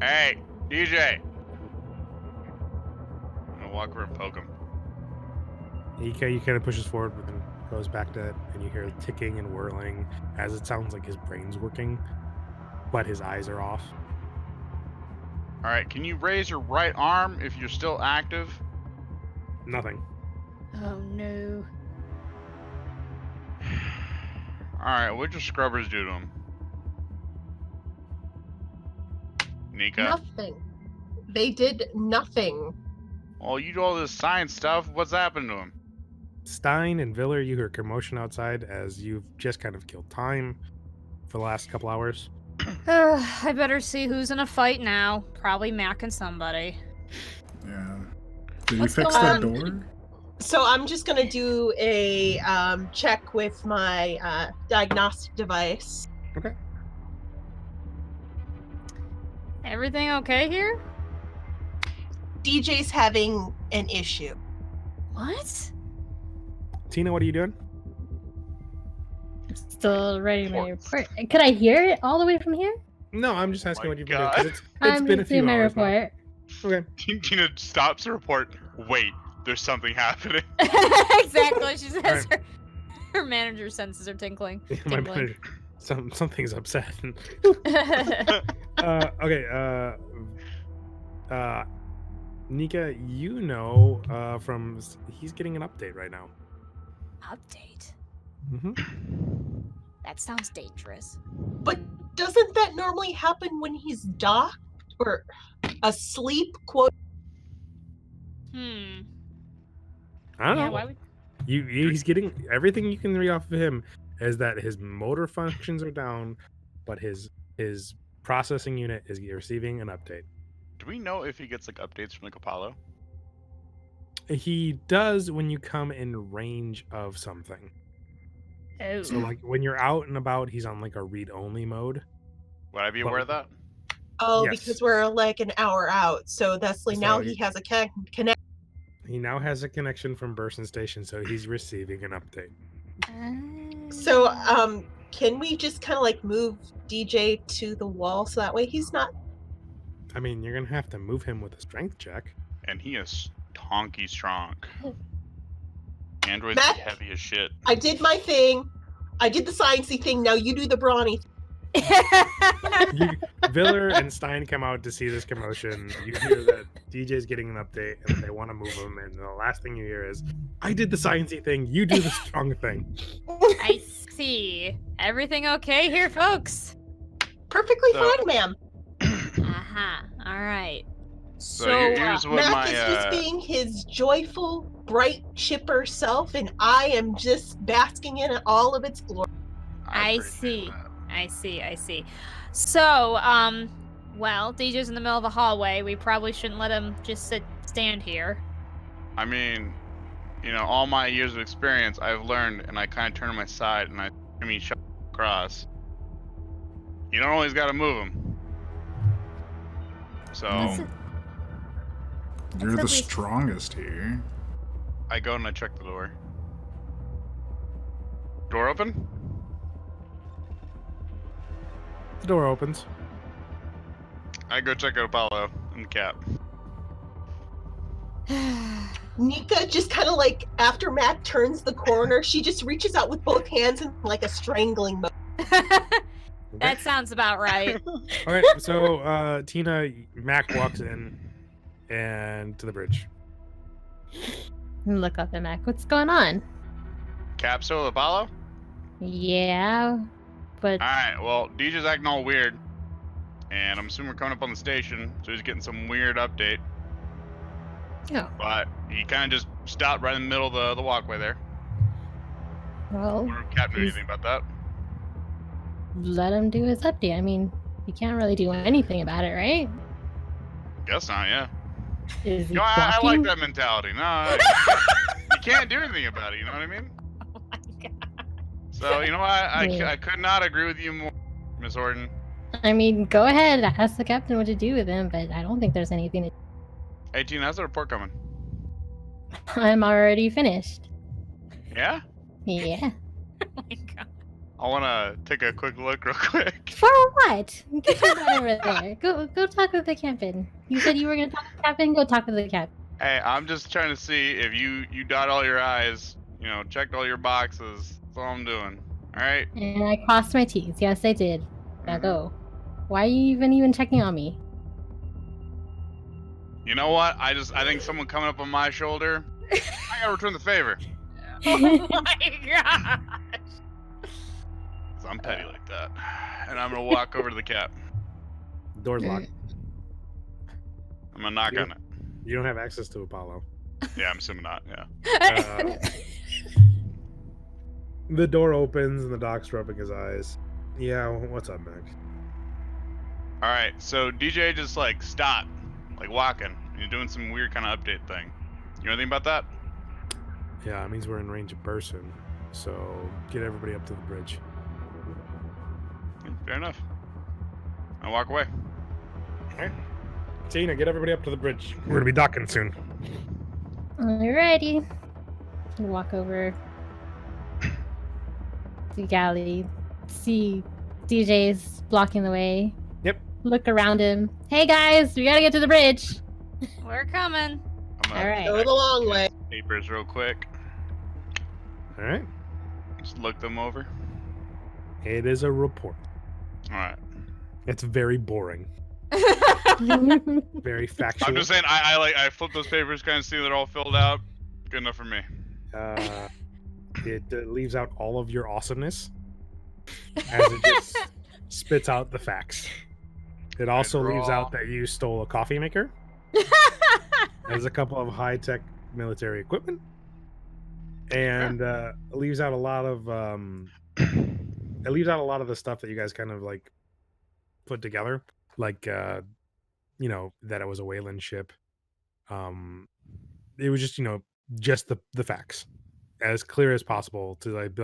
S4: Hey, DJ. I'm gonna walk over and poke him.
S1: He kind of pushes forward and goes back to it, and you hear ticking and whirling as it sounds like his brain's working, but his eyes are off.
S4: Alright, can you raise your right arm if you're still active?
S1: Nothing.
S2: Oh no.
S4: Alright, what'd your scrubbers do to him? Nika?
S5: Nothing. They did nothing.
S4: Well, you do all this science stuff. What's happened to him?
S1: Stein and Viller, you hear commotion outside as you've just kind of killed time for the last couple hours.
S2: I better see who's in a fight now. Probably Mac and somebody.
S6: Yeah. Did you
S2: What's
S6: fix
S5: going
S6: the
S5: on?
S6: door?
S5: So I'm just going to do a check with my diagnostic device.
S2: Everything okay here?
S5: DJ's having an issue.
S2: What?
S1: Tina, what are you doing?
S3: Still writing my report. Could I hear it all the way from here?
S1: No, I'm just asking
S4: My
S1: what you've been doing. 'cause
S4: God.
S1: It's
S3: I'm
S1: been a
S3: just doing
S1: few
S3: my
S1: hours now.
S3: report.
S1: Okay.
S4: Tina stops the report. Wait, there's something happening.
S2: Exactly. She says
S1: Alright.
S2: her manager senses are tinkling.
S1: My
S2: Tingling.
S1: manager, something's upset. Okay. Nika, from he's getting an update right now.
S2: Update.
S1: Mm-hmm.
S2: That sounds dangerous.
S5: But doesn't that normally happen when he's docked or asleep? Quote.
S2: Hmm.
S1: I don't
S2: Yeah,
S1: know.
S2: why would
S1: He's getting everything you can read off of him is that his motor functions are down, but his processing unit is receiving an update.
S4: Do we know if he gets like updates from like Apollo?
S1: He does when you come in range of something.
S2: Oh.
S1: So like when you're out and about, he's on like a read-only mode.
S4: Would I be
S1: Well-
S4: aware of that?
S5: Oh,
S1: Yes.
S5: because we're like an hour out. So that's like now
S1: So
S5: he has a connect.
S1: He now has a connection from Burson Station, so he's receiving an update.
S5: So can we just kind of like move DJ to the wall so that way he's not.
S1: I mean, you're gonna have to move him with a strength check.
S4: And he is tonky strong. Androids
S5: Matt?
S4: be heavy as shit.
S5: I did my thing. I did the sciencey thing. Now you do the brawny.
S1: Viller and Stein come out to see this commotion. You hear that DJ's getting an update and they want to move him, and the last thing you hear is, I did the sciencey thing, you do the strong thing.
S2: I see. Everything okay here, folks?
S5: Perfectly
S4: So-
S5: fine, ma'am.
S2: Uh-huh. All right.
S4: So,
S2: So,
S4: here's what
S5: Mac
S4: my
S5: is just being his joyful, bright, chipper self, and I am just basking in all of its glory.
S2: I
S4: appreciate
S2: see.
S4: that.
S2: I see. So, well, DJ's in the middle of a hallway. We probably shouldn't let him just stand here.
S4: I mean, all my years of experience, I've learned, and I kind of turn on my side, and shot across. You don't always got to move them. So
S6: Mm. You're
S2: Except
S6: the
S2: we-
S6: strongest here.
S4: I go and I check the door. Door open?
S1: The door opens.
S4: I go check out Apollo and the Cap.
S5: Nika just kind of like, after Mac turns the corner, she just reaches out with both hands in like a strangling mode.
S2: That sounds about right.
S1: All right, so Tina, Mac walks in and to the bridge.
S3: Look up at Mac. What's going on?
S4: Capsule Apollo?
S3: Yeah, but
S4: Alright, well, DJ's acting all weird. And I'm assuming we're coming up on the station, so he's getting some weird update.
S3: oh,
S4: But he kind of just stopped right in the middle of the walkway there. I
S3: well,
S4: wonder if Cap knew
S3: he's-
S4: anything about that.
S3: let him do his update. I mean, you can't really do anything about it, right?
S4: Guess not, yeah.
S3: Is he
S4: I like
S3: blocking?
S4: that mentality. No, you can't do anything about it, you know what I mean?
S2: Oh my god.
S4: So, you know what?
S3: Yeah.
S4: I could not agree with you more, Miss Horton.
S3: I mean, go ahead, ask the captain what to do with him, but I don't think there's anything to.
S4: 18, how's the report coming?
S3: I'm already finished.
S4: Yeah?
S3: Yeah.
S2: Oh my god.
S4: I want to take a quick look real quick.
S3: For what? Get your butt over there. Go talk with the captain. You said you were gonna talk to the captain. Go talk to the captain.
S4: Hey, I'm just trying to see if you dot all your I's, checked all your boxes. That's all I'm doing. All right?
S3: And I crossed my T's. Yes, I did. Now go. Why are you even checking on me?
S4: You know what? I think someone coming up on my shoulder, I gotta return the favor.
S2: Oh my god.
S4: 'Cause I'm petty like that. And I'm gonna walk over to the Cap.
S1: Door's locked.
S4: I'm gonna knock on it.
S1: You don't have access to Apollo.
S4: Yeah, I'm assuming not. Yeah.
S1: The door opens and the doc's rubbing his eyes. Yeah, what's up, Mac?
S4: All right. So DJ just stopped, walking. You're doing some weird kind of update thing. You know anything about that?
S1: Yeah, it means we're in range of Burson. So get everybody up to the bridge.
S4: Yeah, fair enough. I walk away.
S1: Tina, get everybody up to the bridge. We're gonna be docking soon.
S3: Alrighty. Walk over to the galley. See DJ's blocking the way.
S1: Yep.
S3: Look around him. Hey guys, we gotta get to the bridge.
S2: We're coming.
S4: I'm gonna
S3: Alright.
S5: Go the long way.
S4: papers real quick.
S1: All right.
S4: Just look them over.
S1: It is a report.
S4: All right.
S1: It's very boring, very factual.
S4: I'm just saying. I flip those papers, kind of see they're all filled out. Good enough for me.
S1: It leaves out all of your awesomeness as it just spits out the facts. It also leaves
S4: draw.
S1: out that you stole a coffee maker. There's a couple of high-tech military equipment, and it leaves out a lot of the stuff that you guys kind of put together, that it was a Weyland ship. It was just just the facts, as clear as possible to be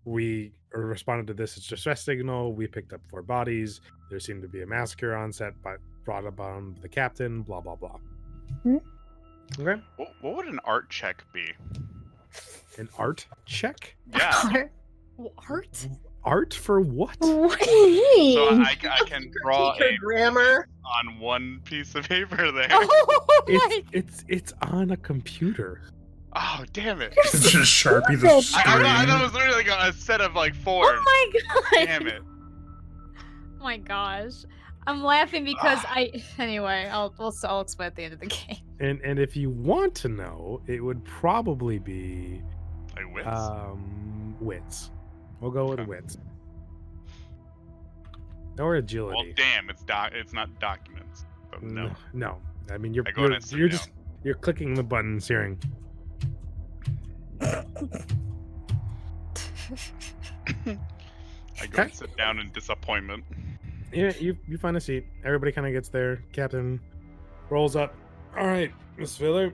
S1: We responded to this as distress signal. We picked up 4 bodies. There seemed to be a massacre on set, but brought upon the captain. Blah blah blah.
S3: Hmm?
S1: Okay.
S4: What would an art check be?
S1: An art check?
S4: Yeah.
S2: Art?
S1: Art for what?
S3: What do you mean?
S4: So I can draw
S5: Teacher
S4: a
S5: grammar.
S4: on one piece of paper there.
S2: Oh my!
S1: It's on a computer.
S4: Oh, damn it.
S6: Just Sharpie the
S3: I-
S4: I
S6: screen.
S4: thought it was literally like a set of like forms.
S3: Oh my god!
S4: Damn it.
S2: Oh my gosh. I'm laughing because anyway, I'll explain at the end of the game.
S1: And if you want to know, it would probably be
S4: Like wits.
S1: wits. We'll go with
S4: Okay.
S1: wits. Or agility.
S4: Well, damn, it's not documents. So no.
S1: No. I mean, you're
S4: I go ahead and sit
S1: you're
S4: down.
S1: just you're clicking the buttons hearing.
S4: I go and sit down in disappointment.
S1: Yeah, you find a seat. Everybody kind of gets there. Captain rolls up. All right, Miss Filler,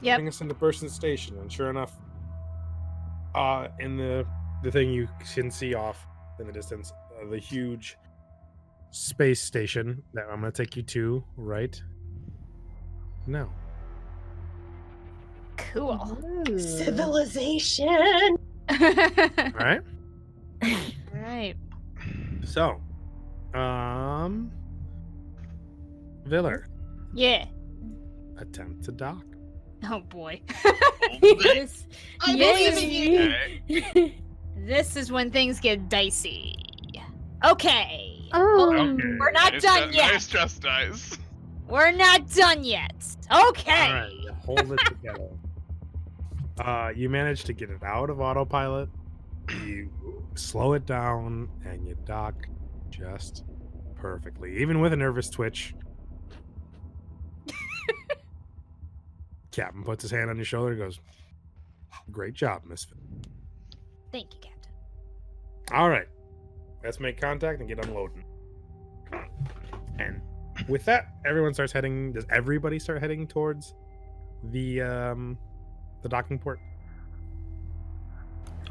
S2: Yep.
S1: bring us into Person Station. And sure enough, in the thing you can see off in the distance, the huge space station that I'm going to take you to right now.
S2: Cool.
S5: Civilization.
S1: All right.
S2: Right.
S1: So, Viller,
S2: Yeah.
S1: attempt to dock.
S2: Oh boy.
S3: Yes.
S5: I believe in you.
S4: Okay.
S2: This is when things get dicey. Okay.
S3: Oh.
S1: Okay.
S2: We're not
S4: Nice
S2: done
S4: ju-
S2: yet.
S4: Nice just dice.
S2: We're not done yet. Okay.
S1: All right, you hold it together. You manage to get it out of autopilot. You slow it down, and you dock just perfectly, even with a nervous twitch. Captain puts his hand on your shoulder and goes, "Great job, Misfit."
S2: Thank you, Captain.
S1: All right, let's make contact and get unloading. And with that, everyone starts heading. Does everybody start heading towards the docking port?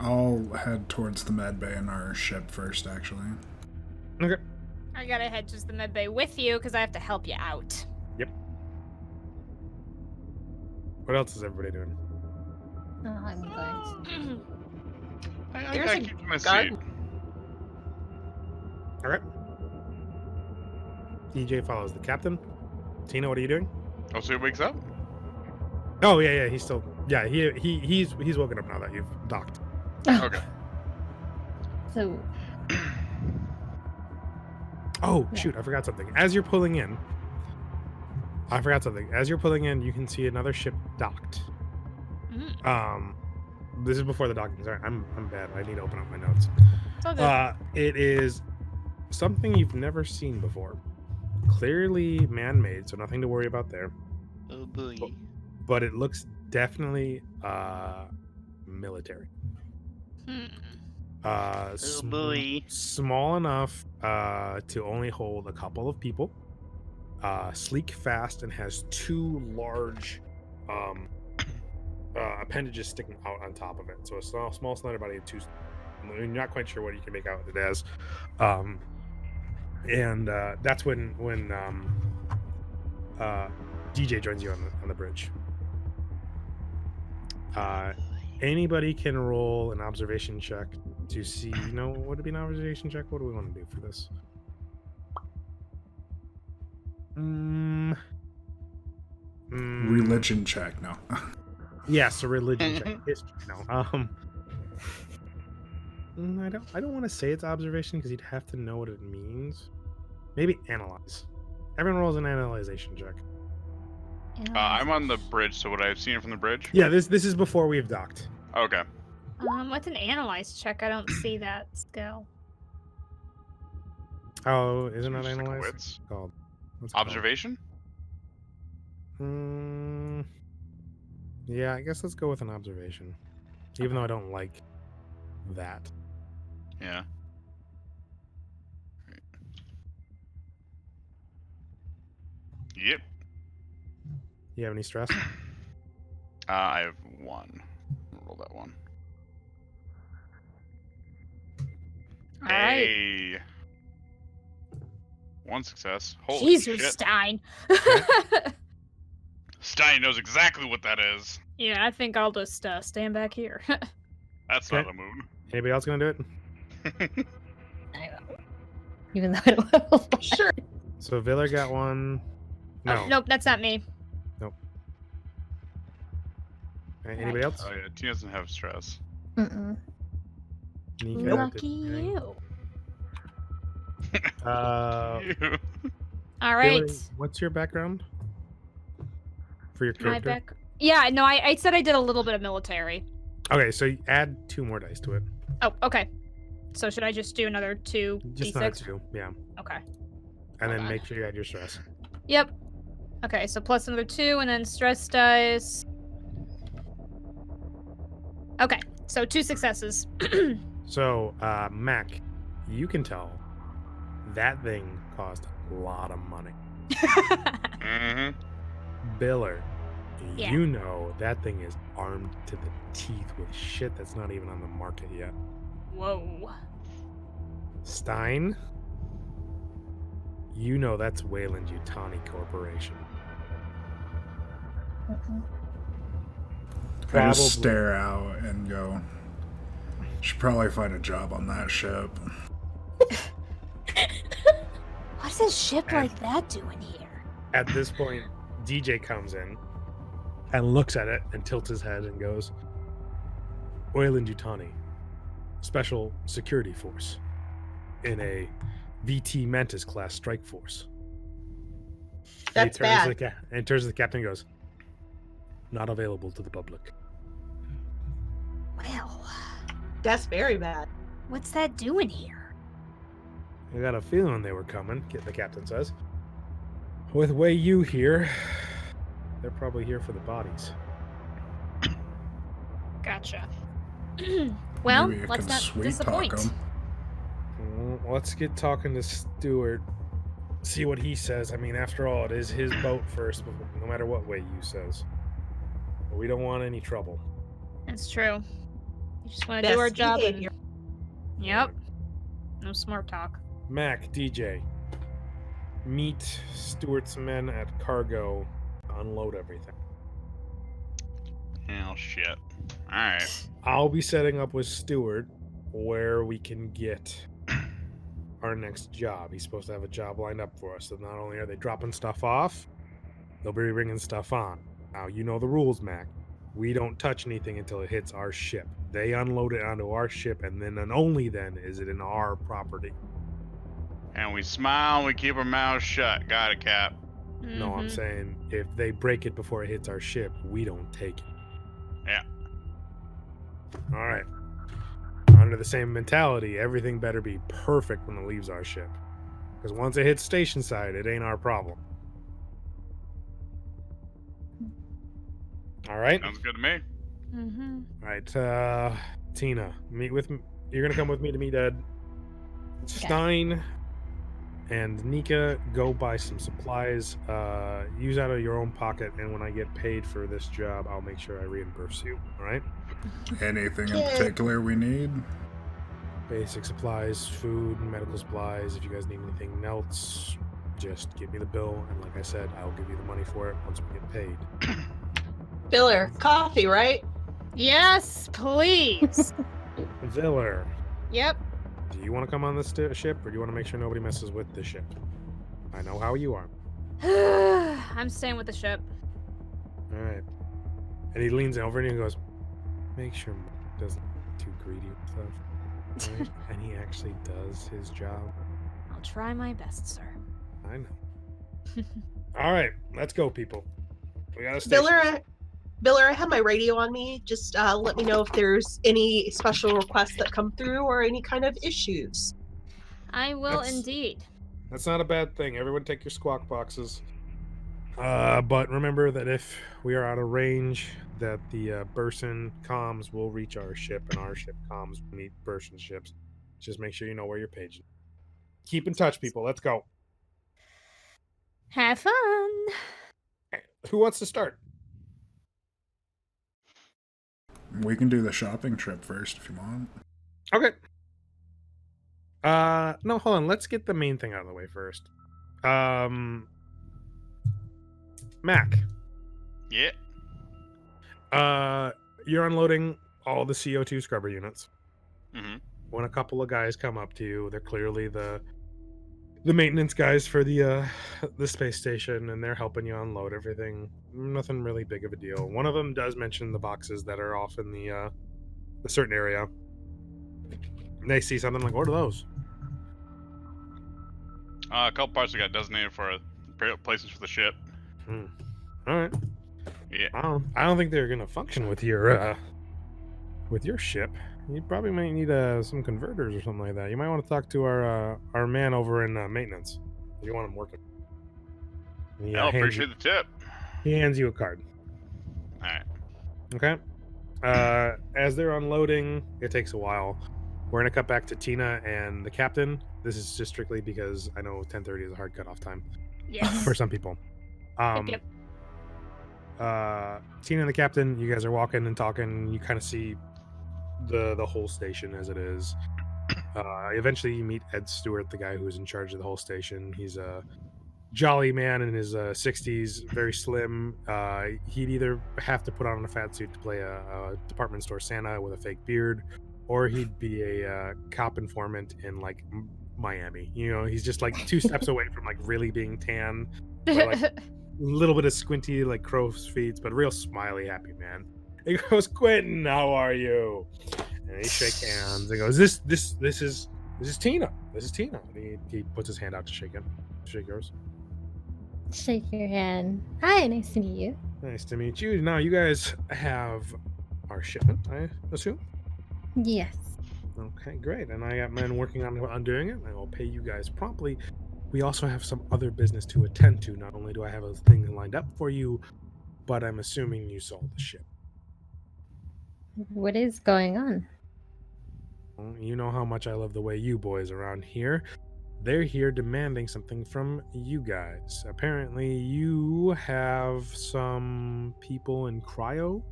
S6: I'll head towards the med bay in our ship first, actually.
S1: Okay.
S2: I gotta head to the med bay with you because I have to help you out.
S1: What else is everybody doing?
S3: Oh, I'm going.
S5: There's
S4: I
S5: a
S4: keep my
S5: garden.
S4: seat.
S1: All right. DJ follows the captain. Tina, what are you doing?
S4: Oh, so he wakes up?
S1: Oh yeah, he's still he's woken up now that you've docked.
S4: Okay.
S3: So,
S1: Oh
S3: Yeah.
S1: shoot, I forgot something. As you're pulling in, you can see another ship docked.
S2: Mm,
S1: This is before the docking. Sorry, I'm bad. I need to open up my notes.
S2: it's all good.
S1: It is something you've never seen before. Clearly man-made, so nothing to worry about there.
S4: Oh boy.
S1: But it looks definitely military. Small enough to only hold a couple of people. Sleek, fast, and has 2 large appendages sticking out on top of it. So a small slender body and 2. You're not quite sure what you can make out it as. And that's when DJ joins you on the bridge. Anybody can roll an observation check to see. What would be an observation check? What do we want to do for this?
S6: Religion check, no.
S1: Yes, a religion check. History. No. I don't want to say it's observation because you'd have to know what it means. Maybe analyze. Everyone rolls an analyzation check.
S4: I'm on the bridge, so would I have seen it from the bridge?
S1: Yeah, this is before we've docked.
S4: Okay.
S2: What's an analyze check? I don't see that skill.
S1: Oh, isn't that
S4: Just like
S1: analyze?
S4: wits.
S1: It's called what's it called?
S4: Observation?
S1: Yeah, I guess let's go with an observation. Even though I don't like that.
S4: Yeah. Yep.
S1: You have any stress?
S4: I have 1. Roll that 1.
S2: All right.
S4: Hey. One success. Holy
S2: Jesus,
S4: shit.
S2: Stein.
S4: Stein knows exactly what that is.
S2: Yeah, I think I'll just stand back here.
S4: That's
S1: Okay.
S4: not a moon.
S1: Anybody else gonna do it?
S3: I will. Even though it will.
S5: Sure.
S1: So Viller got one. No.
S2: Oh, nope, that's not me.
S1: Anybody else?
S4: Oh yeah, T doesn't have stress.
S3: Mm-mm.
S1: Nika
S2: Lucky
S1: did anything?
S2: you.
S4: You.
S2: All right.
S1: Viller, what's your background for your
S2: My
S1: character?
S2: back. Yeah, no, I said I did a little bit of military.
S1: Okay, so you add 2 more dice to it.
S2: Oh, okay. So should I just do another 2
S1: Just
S2: d6?
S1: not 2, yeah.
S2: Okay.
S1: And
S2: Hold
S1: then
S2: on.
S1: make sure you add your stress.
S2: Yep. Okay, so plus another 2, and then stress dice. Okay, so 2 successes.
S1: So, Mac, you can tell that thing cost a lot of money.
S4: Mm-hmm.
S1: Biller,
S2: Yeah.
S1: you know that thing is armed to the teeth with shit that's not even on the market yet.
S2: Whoa.
S1: Stein, you know that's Weyland Yutani Corporation.
S3: Mm-mm.
S6: I just stare out and go, should probably find a job on that ship.
S2: What's a ship like that doing here?
S1: At this point, DJ comes in and looks at it and tilts his head and goes, Weyland Yutani, Special Security Force in a VT Mantis class strike force. And
S5: That's
S1: he turns to
S5: bad.
S1: and turns to the captain and goes, not available to the public.
S2: Well,
S5: That's very bad.
S2: what's that doing here?
S1: I got a feeling they were coming, the captain says. With way you here, they're probably here for the bodies.
S2: Gotcha. Well,
S6: Maybe you
S2: let's
S6: can
S2: not
S6: sweet
S2: disappoint.
S6: talk 'em.
S1: Let's get talking to Stewart. See what he says. I mean, after all, it is his boat first, no matter what way you says. But we don't want any trouble.
S2: That's true. We just want to do our
S5: Best
S2: job.
S5: behavior.
S2: Yep. No smart talk.
S1: Mac, DJ, meet Stewart's men at cargo. Unload everything.
S4: Oh shit. Alright.
S1: I'll be setting up with Stewart where we can get our next job. He's supposed to have a job lined up for us. So not only are they dropping stuff off, they'll be bringing stuff on. Now, you know the rules, Mac. We don't touch anything until it hits our ship. They unload it onto our ship, and then and only then is it in our property.
S4: And we smile and we keep our mouths shut. Got it, Cap.
S1: No, I'm
S2: Mhm.
S1: saying if they break it before it hits our ship, we don't take it.
S4: Yeah.
S1: All right. Under the same mentality, everything better be perfect when it leaves our ship. Because once it hits station side, it ain't our problem. All right.
S4: Sounds good to me.
S2: Mhm.
S1: All right. Tina, meet with me. You're gonna come with me to meet Ed. Stein and Nika, go buy some supplies. Use out of your own pocket, and when I get paid for this job, I'll make sure I reimburse you. All right.
S6: Anything in
S5: Okay.
S6: particular we need?
S1: Basic supplies, food, medical supplies. If you guys need anything else, just give me the bill, and like I said, I'll give you the money for it once we get paid.
S5: Filler, coffee, right?
S2: Yes, please.
S1: Viller,
S2: Yep.
S1: do you want to come on this ship, or do you want to make sure nobody messes with the ship? I know how you are.
S2: I'm staying with the ship.
S1: All right. And he leans over and he goes, "Make sure Mark doesn't get too greedy with stuff, right? And he actually does his job.
S2: I'll try my best, sir.
S1: I know. All right, let's go, people. We got a station.
S5: Biller, I have my radio on me. Just let me know if there's any special requests that come through or any kind of issues.
S2: I will
S1: That's-
S2: indeed.
S1: That's not a bad thing. Everyone take your squawk boxes. But remember that if we are out of range, that the Burson comms will reach our ship, and our ship comms will meet Burson ships. Just make sure you know where you're paging. Keep in touch, people. Let's go.
S2: Have fun.
S1: Who wants to start?
S6: We can do the shopping trip first if you want.
S1: Okay. No, hold on. Let's get the main thing out of the way first. Mac.
S4: Yeah.
S1: You're unloading all the CO2 scrubber units.
S4: Mm-hmm.
S1: When a couple of guys come up to you, they're clearly the maintenance guys for the space station, and they're helping you unload everything. Nothing really big of a deal. One of them does mention the boxes that are off in the certain area. And they see something like, what are those?
S4: A couple parts we got designated for places for the ship.
S1: All right.
S4: Yeah.
S1: I don't think they're gonna function with your ship. You probably might need some converters or something like that. You might want to talk to our man over in maintenance. You want him working. He,
S4: I appreciate the tip.
S1: He hands you a card.
S4: All right.
S1: Okay. As they're unloading, it takes a while. We're gonna cut back to Tina and the captain. This is just strictly because I know 10:30 is a hard cutoff time
S2: Yes.
S1: for some people.
S2: Yep.
S1: Tina and the captain, you guys are walking and talking. You kind of see the whole station as it is. Eventually, you meet Ed Stewart, the guy who's in charge of the whole station. He's a jolly man in his 60s, very slim. He'd either have to put on a fat suit to play a department store Santa with a fake beard, or he'd be a cop informant in like Miami. You know, he's just like 2 steps away from like really being tan, or like a little bit of squinty like crow's feet, but real smiley, happy man. He goes, Quentin, how are you? And he shakes hands and goes, This is Tina. This is Tina. And he puts his hand out to shake yours.
S3: Shake your hand. Hi, nice to meet you.
S1: Nice to meet you. Now you guys have our shipment, I assume.
S3: Yes.
S1: Okay, great. And I got men working on undoing it. I will pay you guys promptly. We also have some other business to attend to. Not only do I have a thing lined up for you, but I'm assuming you saw the ship.
S3: What is going on?
S1: Well, you know how much I love the way you boys around here. They're here demanding something from you guys. Apparently, you have some people in cryo?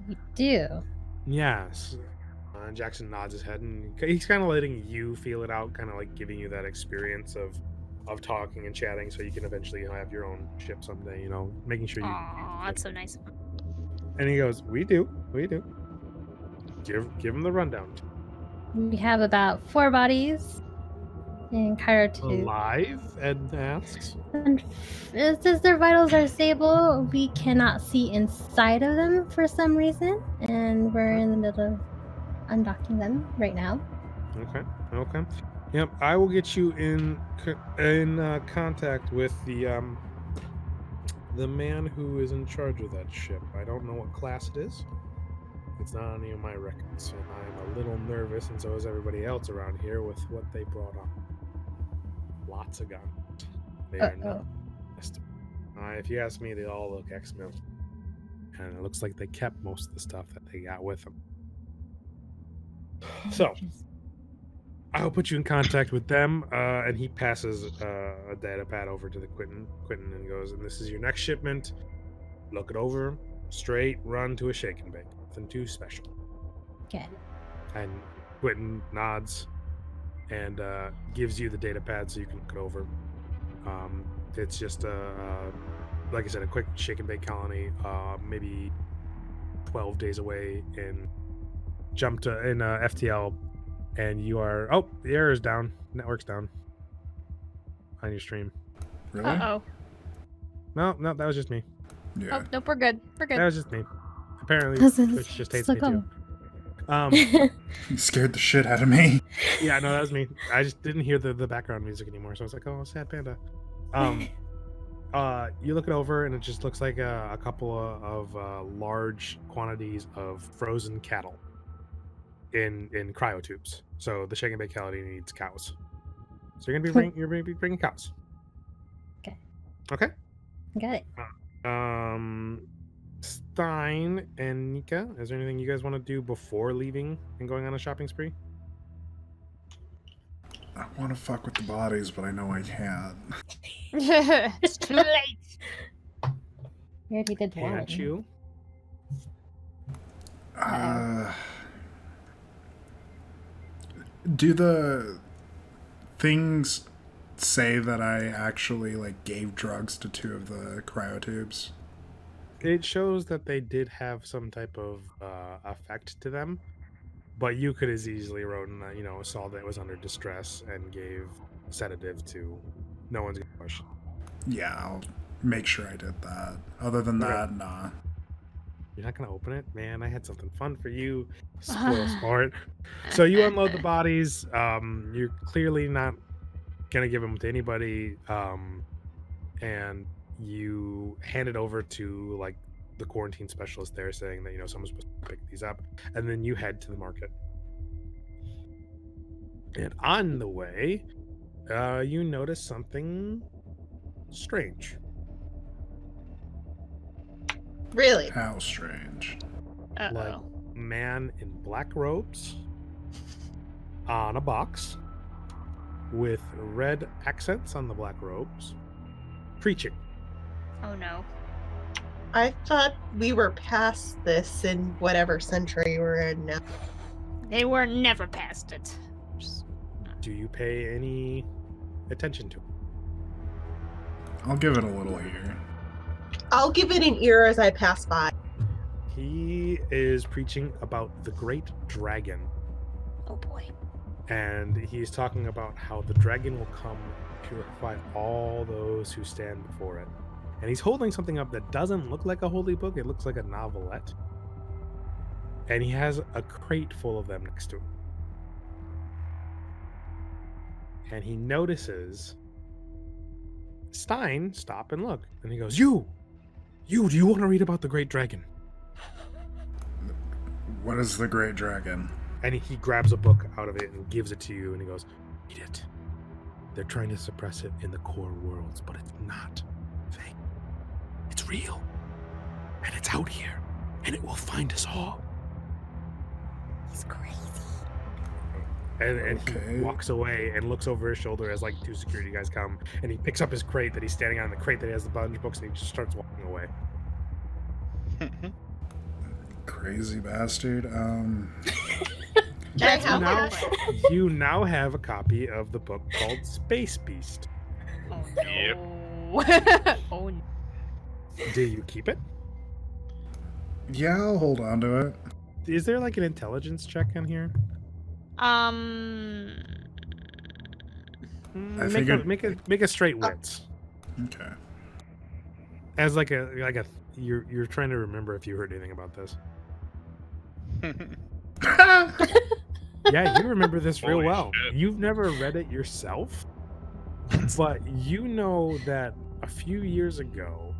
S3: We do.
S1: Yes. Jackson nods his head, and he's kind of letting you feel it out, kind of like giving you that experience of talking and chatting, so you can eventually have your own ship someday. You know, making sure you.
S2: Aw, that's so nice.
S1: And he goes, "We do. Give him the rundown."
S3: We have about 4 bodies in cryo-tubes.
S1: Alive? Ed asks.
S3: And since their vitals are stable, we cannot see inside of them for some reason, and we're in the middle of undocking them right now.
S1: Okay. Yep, I will get you in contact with the man who is in charge of that ship. I don't know what class it is. It's not on any of my records, and I'm a little nervous, and so is everybody else around here with what they brought up. Lots of guns. They are not listed. If you ask me, they all look ex-mil, and it looks like they kept most of the stuff that they got with them. So, I'll put you in contact with them, and he passes a data pad over to the Quentin, and goes, and this is your next shipment. Look it over, straight, run to a shake and bake. Nothing too special.
S3: Okay.
S1: And Quentin nods and gives you the data pad so you can look it over. It's just like I said, a quick shake and bake colony, maybe 12 days away, and jump to in FTL, and you are the error is down, network's down on your stream.
S6: Really?
S2: Uh-oh.
S1: No, that was just me.
S6: Yeah.
S2: Oh, nope, we're good. We're
S1: That
S2: good.
S1: was just me. Apparently, Twitch just hates me too.
S6: You scared the shit out of me.
S1: Yeah, no, that was me. I just didn't hear the background music anymore, so I was like, oh, sad panda. You look it over, and it just looks like a couple of large quantities of frozen cattle in cryo-tubes. So the shake and bake colony needs cows. So you're gonna be bringing cows.
S3: Okay.
S1: Okay.
S3: Got it.
S1: Stein and Nika, is there anything you guys want to do before leaving and going on a shopping spree?
S6: I want to fuck with the bodies, but I know I can't.
S2: It's too late.
S3: We already did one.
S1: Can't you?
S6: Do the things say that I actually like gave drugs to 2 of the cryo-tubes?
S1: It shows that they did have some type of effect to them, but you could as easily wrote, saw that it was under distress and gave sedative to. No one's gonna question.
S6: Yeah, I'll make sure I did that. Other than
S1: Okay.
S6: that, nah.
S1: You're not gonna open it, man. I had something fun for you. Spoil sport. So you unload the bodies. You're clearly not gonna give them to anybody. And you hand it over to like the quarantine specialist there, saying that someone's supposed to pick these up, and then you head to the market. And on the way, you notice something strange.
S5: Really?
S6: How strange.
S1: Like man in black robes on a box with red accents on the black robes preaching.
S2: Oh no.
S5: I thought we were past this in whatever century we're in now.
S2: They were never past it.
S1: Do you pay any attention to it?
S6: I'll give it a little ear.
S5: I'll give it an ear as I pass by.
S1: He is preaching about the great dragon.
S2: Oh boy.
S1: And he's talking about how the dragon will come and purify all those who stand before it. And he's holding something up that doesn't look like a holy book. It looks like a novelette. And he has a crate full of them next to him. And he notices Stein stop and look. And he goes, You, do you want to read about the great dragon?
S6: What is the great dragon?
S1: And he grabs a book out of it and gives it to you, and he goes, Read it. They're trying to suppress it in the core worlds, but it's not fake. It's real. And it's out here. And it will find us all.
S2: He's crazy.
S1: And
S6: Okay.
S1: he walks away and looks over his shoulder as like 2 security guys come, and he picks up his crate that he's standing on, the crate that has the bunch of books, and he just starts walking away.
S6: Crazy bastard.
S5: Can I have
S1: now,
S5: one?
S1: you now have a copy of the book called Space Beast.
S2: Oh
S4: Yep.
S2: no. Oh no.
S1: Do you keep it?
S6: Yeah, I'll hold on to it.
S1: Is there like an intelligence check in here?
S6: I
S1: Make a straight wits.
S6: Okay.
S1: As you're trying to remember if you heard anything about this. Yeah, you remember this real
S4: Holy
S1: well.
S4: shit.
S1: You've never read it yourself, but you know that a few years ago,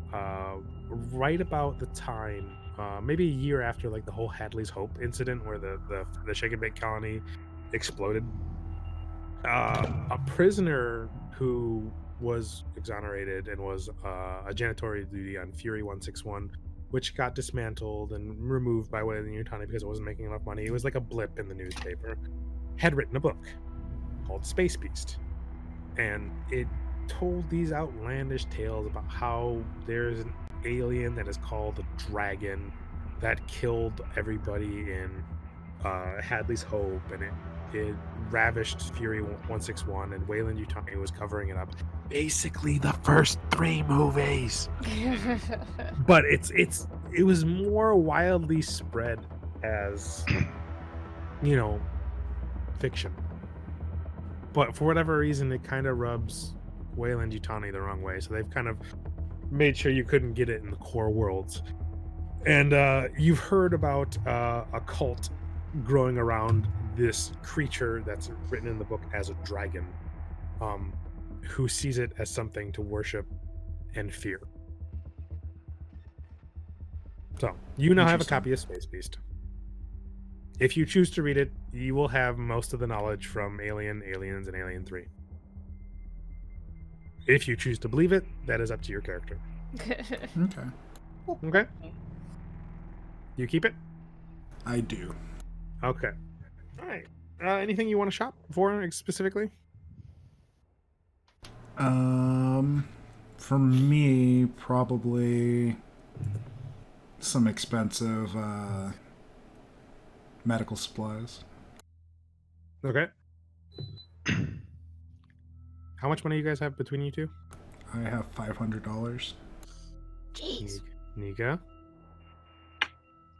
S1: right about the time, maybe a year after like the whole Hadley's Hope incident where the Shake and Bake colony exploded, a prisoner who was exonerated and was a janitorial duty on Fury 161, which got dismantled and removed by Weyland Yutani because it wasn't making enough money. It was like a blip in the newspaper. Had written a book called Space Beast, and it told these outlandish tales about how there's an alien that is called the Dragon that killed everybody in Hadley's Hope, and it ravished Fury 161, and Weyland Yutani was covering it up. Basically, the first 3 movies. But it was more wildly spread as, fiction. But for whatever reason, it kind of rubs Weyland Yutani the wrong way. So they've kind of made sure you couldn't get it in the core worlds. And you've heard about a cult growing around this creature that's written in the book as a dragon, who sees it as something to worship and fear. So you now have a
S6: Interesting.
S1: copy of Space Beast. If you choose to read it, you will have most of the knowledge from Alien, Aliens, and Alien 3. If you choose to believe it, that is up to your character.
S6: Okay.
S1: Okay? You keep it?
S6: I do.
S1: Okay. All right. Anything you want to shop for specifically?
S6: For me, probably some expensive medical supplies.
S1: Okay. How much money you guys have between you two?
S6: I have $500.
S3: Jeez.
S1: Nika?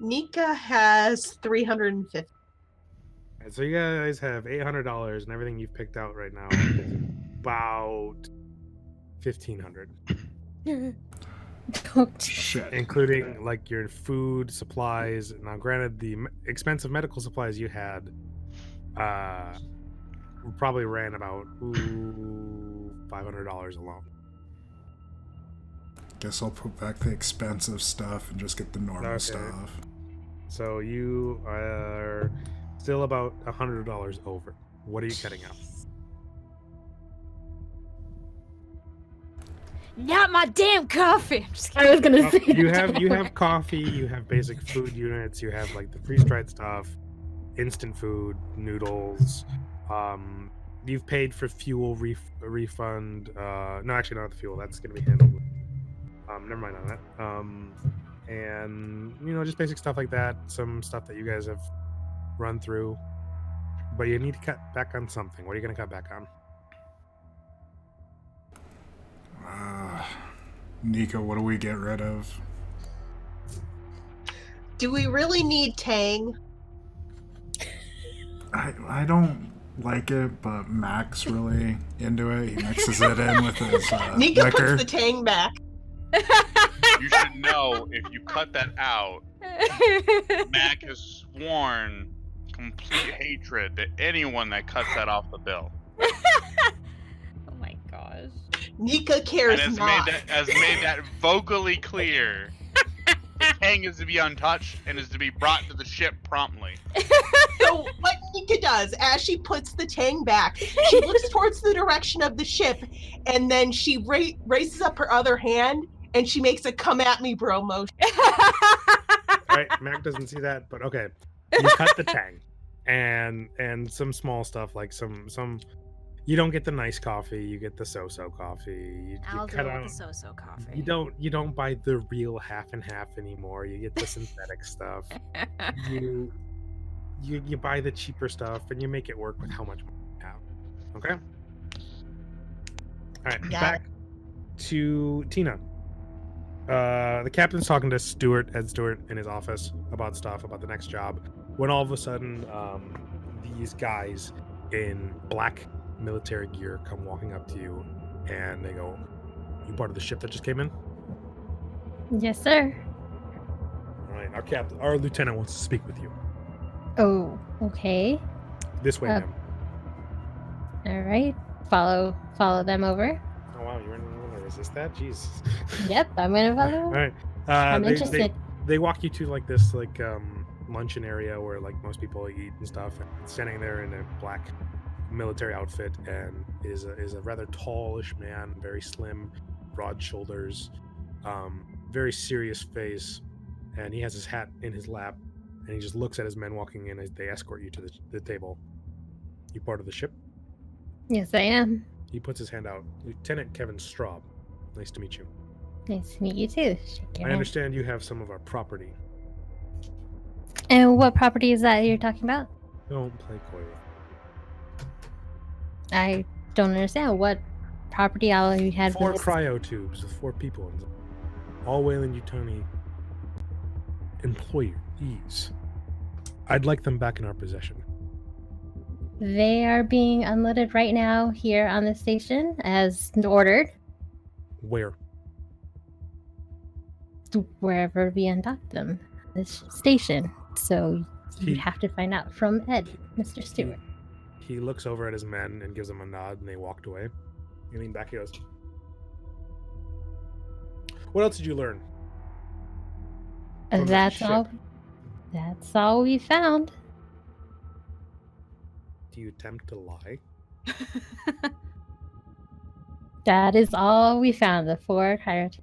S5: Nika has 350.
S1: Alright, so you guys have $800, and everything you've picked out right now is about $1,500,
S3: Oh, jeez.
S6: Shit.
S1: including like your food, supplies. Now, granted, the expensive medical supplies you had probably ran about $500 alone.
S6: Guess I'll put back the expensive stuff and just get the normal
S1: Okay.
S6: stuff.
S1: So you are still about $100 over. What are you cutting out?
S2: Not my damn coffee. I'm just kidding.
S3: I was gonna
S1: Well,
S3: say
S1: you
S3: that.
S1: have coffee, you have basic food units, you have like the freeze-dried stuff, instant food, noodles. You've paid for fuel refund. No, actually not the fuel. That's gonna be handled. Never mind on that. And just basic stuff like that. Some stuff that you guys have run through, but you need to cut back on something. What are you gonna cut back on?
S6: Nika, what do we get rid of?
S5: Do we really need Tang?
S6: I don't like it, but Mac's really into it. He mixes it in with his
S5: Nika
S6: liquor.
S5: puts the Tang back.
S4: You should know if you cut that out, Mac has sworn complete hatred to anyone that cuts that off the bill.
S2: Oh my gosh.
S5: Nika cares
S4: And
S5: not.
S4: has made that vocally clear. The Tang is to be untouched and is to be brought to the ship promptly.
S5: So what Nika does, as she puts the Tang back, she looks towards the direction of the ship, and then she raises up her other hand, and she makes a "come at me, bro" motion.
S1: All right, Mac doesn't see that, but okay. You cut the tang, and some small stuff like some. You don't get the nice coffee. You get the so-so coffee. You
S2: I'll do
S1: cut
S2: it
S1: out.
S2: with the so-so coffee.
S1: You don't buy the real half and half anymore. You get the synthetic stuff. You buy the cheaper stuff, and you make it work with how much money you have. Okay. All right,
S5: Got
S1: back to Tina. The captain's talking to Ed Stewart, in his office about stuff, about the next job, when all of a sudden, these guys in black military gear come walking up to you, and they go, "You part of the ship that just came in?"
S3: Yes, sir.
S1: All right, our lieutenant wants to speak with you.
S3: Oh, okay.
S1: This way, ma'am.
S3: All right. Follow them over.
S1: Oh wow, you're going to resist that? Jeez.
S3: Yep, I'm gonna follow.
S1: All right.
S3: I'm
S1: they,
S3: interested.
S1: They walk you to like this luncheon area where like most people eat and stuff. And standing there in a black military outfit and is a rather tallish man, very slim, broad shoulders, very serious face, and he has his hat in his lap, and he just looks at his men walking in as they escort you to the table. You part of the ship?
S3: Yes, I am.
S1: He puts his hand out. Lieutenant Kevin Straub. Nice to meet you.
S3: Nice to meet you too. Shake your
S1: I
S3: hand.
S1: understand you have some of our property.
S3: And what property is that you're talking about?
S1: Don't play coy with me.
S3: I don't understand what property all you had.
S1: 4
S3: was-
S1: cryo-tubes with 4 people in them. All Weyland Yutani employees. I'd like them back in our possession.
S3: They are being unloaded right now here on the station as ordered,
S1: Where?
S3: to wherever we undock them. This station. So you
S1: He-
S3: have to find out from Ed, Mr. Stewart.
S1: He looks over at his men and gives them a nod, and they walked away. He leaned back. He goes, "What else did you learn?" From the
S3: That's
S1: ship.
S3: all. That's all we found.
S1: Do you attempt to lie?
S3: That is all we found. The 4 cryo.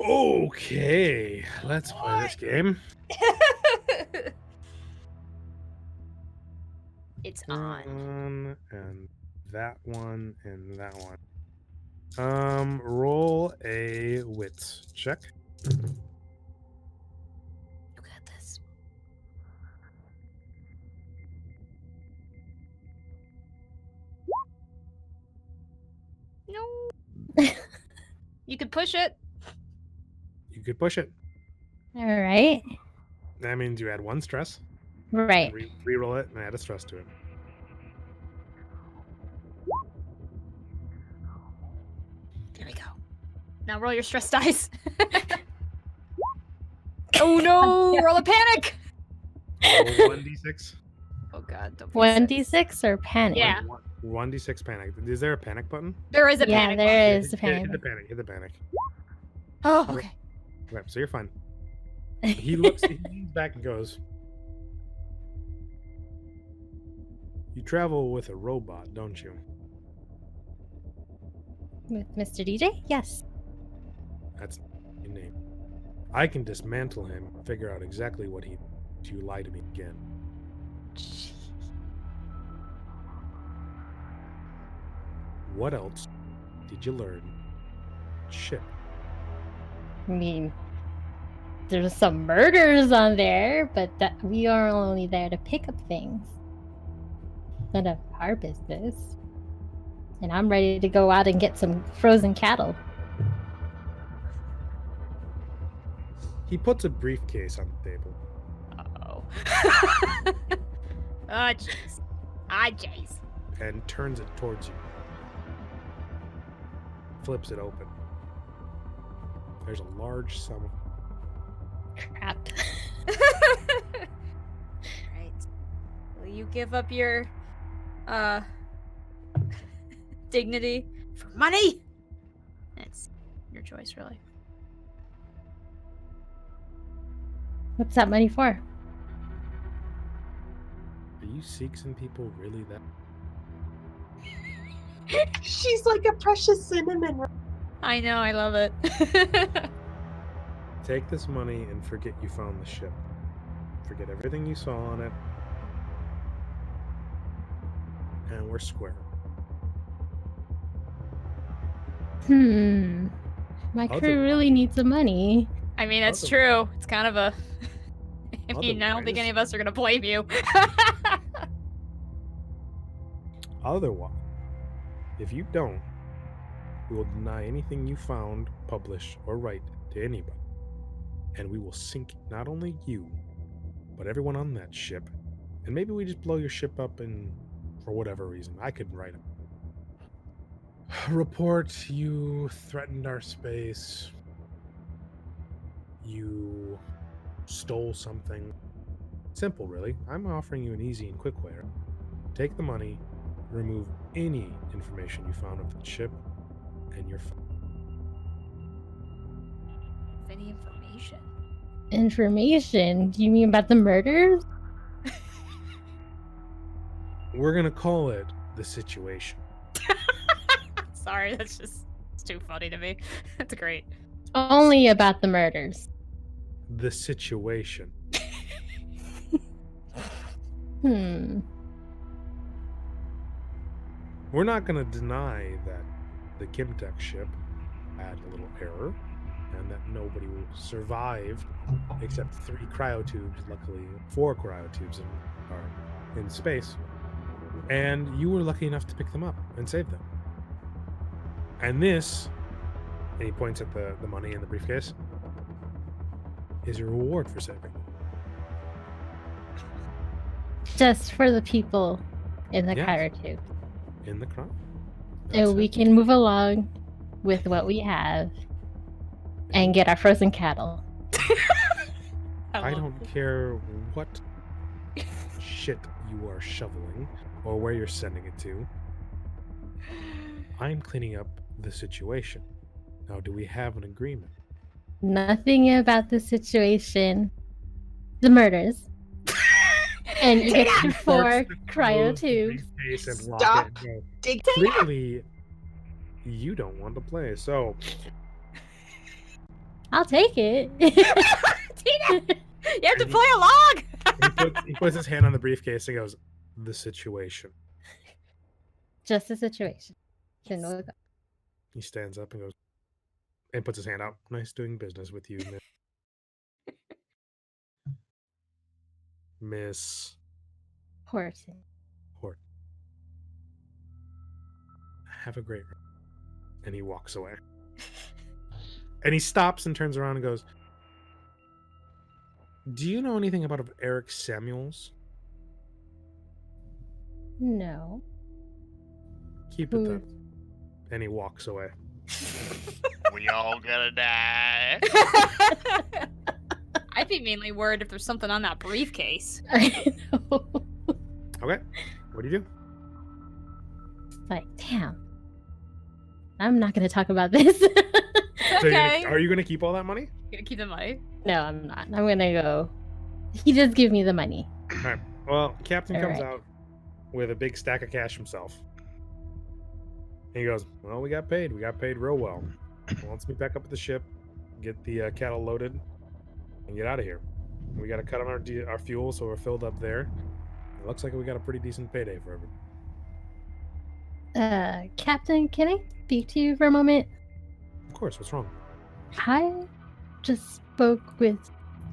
S1: Okay, let's play this game.
S2: It's on.
S1: And that one and that one. Roll a wits check.
S2: You got this. You could push it.
S1: You could push it.
S3: All right.
S1: That means you add 1 stress.
S3: Right.
S1: Re-roll it and add a stress to it.
S2: There we go. Now roll your stress dice. Oh no! Roll a panic.
S1: Roll 1d6.
S2: Oh god. Don't be
S3: 1d6 or panic?
S2: Yeah.
S1: 1d6 panic. Is there a panic button?
S2: There is a
S3: Yeah,
S2: panic.
S3: there
S2: button.
S3: is a
S1: Hit
S3: panic.
S1: the panic. Hit the panic.
S2: Oh, okay.
S1: Okay, so you're fine. He looks. He leans back and goes. You travel with a robot, don't you?
S3: With Mr. DJ? Yes.
S1: That's your name. I can dismantle him, figure out exactly what he. You lie to me again. What else did you learn? Ship.
S3: I mean, there's some murders on there, but that we are only there to pick up things. None of our business. And I'm ready to go out and get some frozen cattle.
S1: He puts a briefcase on the table.
S2: Oh. Oh jeez. Ah jeez.
S1: And turns it towards you. Flips it open. There's a large sum of
S3: Crap.
S2: Right. Will you give up your dignity for money? It's your choice, really.
S3: What's that money for?
S1: Are you Seegson people really that?
S5: She's like a precious cinnamon.
S2: I know, I love it.
S1: Take this money and forget you found the ship. Forget everything you saw on it. And we're square.
S3: My crew really needs the money.
S2: I mean, that's
S1: Otherwise-
S2: true. It's kind of a. I mean, I don't think any of us are gonna blame you.
S1: Otherwise, if you don't, we will deny anything you found, publish, or write to anybody. And we will sink not only you, but everyone on that ship. And maybe we just blow your ship up and for whatever reason. I could write a report. You threatened our space. You stole something. Simple, really. I'm offering you an easy and quick way. Take the money, remove any information you found of the ship, and you're fine.
S2: Any information?
S3: Information? Do you mean about the murders?
S1: We're gonna call it the situation.
S2: Sorry, that's just it's too funny to me. That's great.
S3: Only about the murders.
S1: The situation. We're not gonna deny that the Kimtech ship had a little error and that nobody survived except 3 cryo-tubes, luckily 4 cryo-tubes in space. And you were lucky enough to pick them up and save them. And this, and he points at the money in the briefcase, is your reward for saving them.
S3: Just for the people in the
S1: Yes.
S3: cryo-tube.
S1: In the crime.
S3: So we can move along with what we have and get our frozen cattle.
S1: I don't care what shit you are shoveling or where you're sending it to. I'm cleaning up the situation. Now, do we have an agreement?
S3: Nothing about the situation. The murders. And you get your 4 cryo-tubes.
S5: Stop. Dig.
S1: Clearly, you don't want to play, so
S3: I'll take it.
S2: Tina, you have to play along.
S1: he puts his hand on the briefcase and goes, the situation.
S3: Just the situation. Then we'll go.
S1: He stands up and goes, and puts his hand out. Nice doing business with you, Miss
S3: Horton.
S1: Hort. Have a great run. And he walks away. And he stops and turns around and goes, "Do you know anything about Eric Samuels?"
S3: No.
S1: Keep it then. And he walks away.
S4: We all gonna die.
S2: I'd be mainly worried if there's something on that briefcase.
S3: I know.
S1: Okay. What do you do?
S3: Like, damn. I'm not gonna talk about this.
S1: So
S2: Okay.
S1: are you gonna keep all that money?
S2: Gonna keep the money.
S3: No, I'm not. I'm gonna go. He just give me the money.
S1: All right. Well, Captain
S3: All
S1: comes
S3: right.
S1: out with a big stack of cash himself. And he goes, "Well, we got paid. We got paid real well. Let's meet back up at the ship, get the cattle loaded, and get out of here. We got to cut on our fuel, so we're filled up there. It looks like we got a pretty decent payday for everyone."
S3: Captain, can I speak to you for a moment?
S1: Of course. What's wrong?
S3: I just spoke with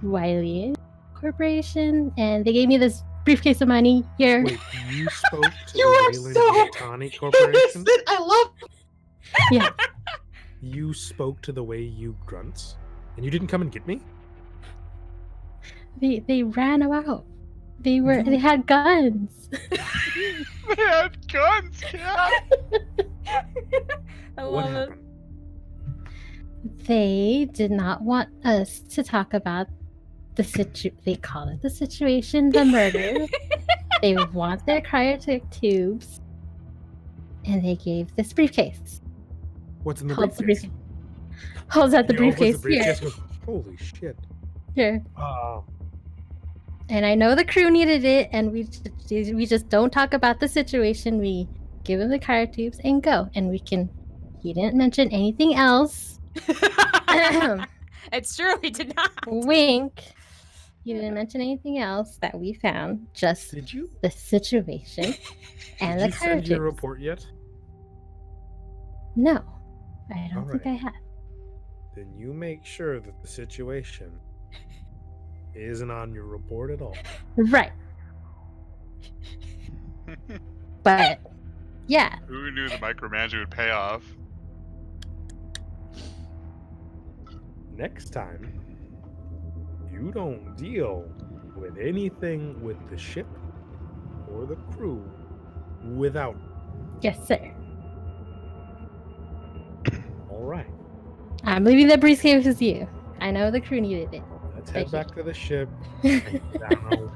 S3: Weyland Corporation, and they gave me this briefcase of money here.
S1: Wait, you spoke to
S5: You are
S1: the Weyland
S5: so
S1: Yutani Corporation?
S5: innocent. I love.
S3: Yeah,
S1: You spoke to the way you grunts, and you didn't come and get me?
S3: they ran out. They had guns.
S4: They had guns, Cap.
S2: I
S1: What
S2: love it.
S1: happened?
S3: They did not want us to talk about they call it the situation, the murder. They want their cryo-tubes, and they gave this briefcase.
S1: What's in the
S3: Holds the
S1: briefcase?
S3: Holds out the
S1: He opens
S3: briefcase,
S1: the briefcase and goes, "Holy shit.
S3: here. And I know the crew needed it, and we just don't talk about the situation. We give him the cryo-tubes and go, and we can. He didn't mention anything else.
S2: It's true, he did not.
S3: Wink. He didn't mention anything else that we found. Just
S1: Did you?
S3: the situation and
S1: Did
S3: the
S1: you send your
S3: cryo-tubes.
S1: report yet?
S3: No, I don't think
S1: Alright.
S3: I have.
S1: Then you make sure that the situation isn't on your report at all.
S3: Right, but yeah,
S4: Who knew the micromanagement would pay off?
S1: Next time, you don't deal with anything with the ship or the crew without.
S3: yes, sir.
S1: All right,
S3: I'm leaving the briefcase with you. I know the crew needed it.
S1: let's
S3: Thank
S1: head
S3: you.
S1: back to the ship. And get down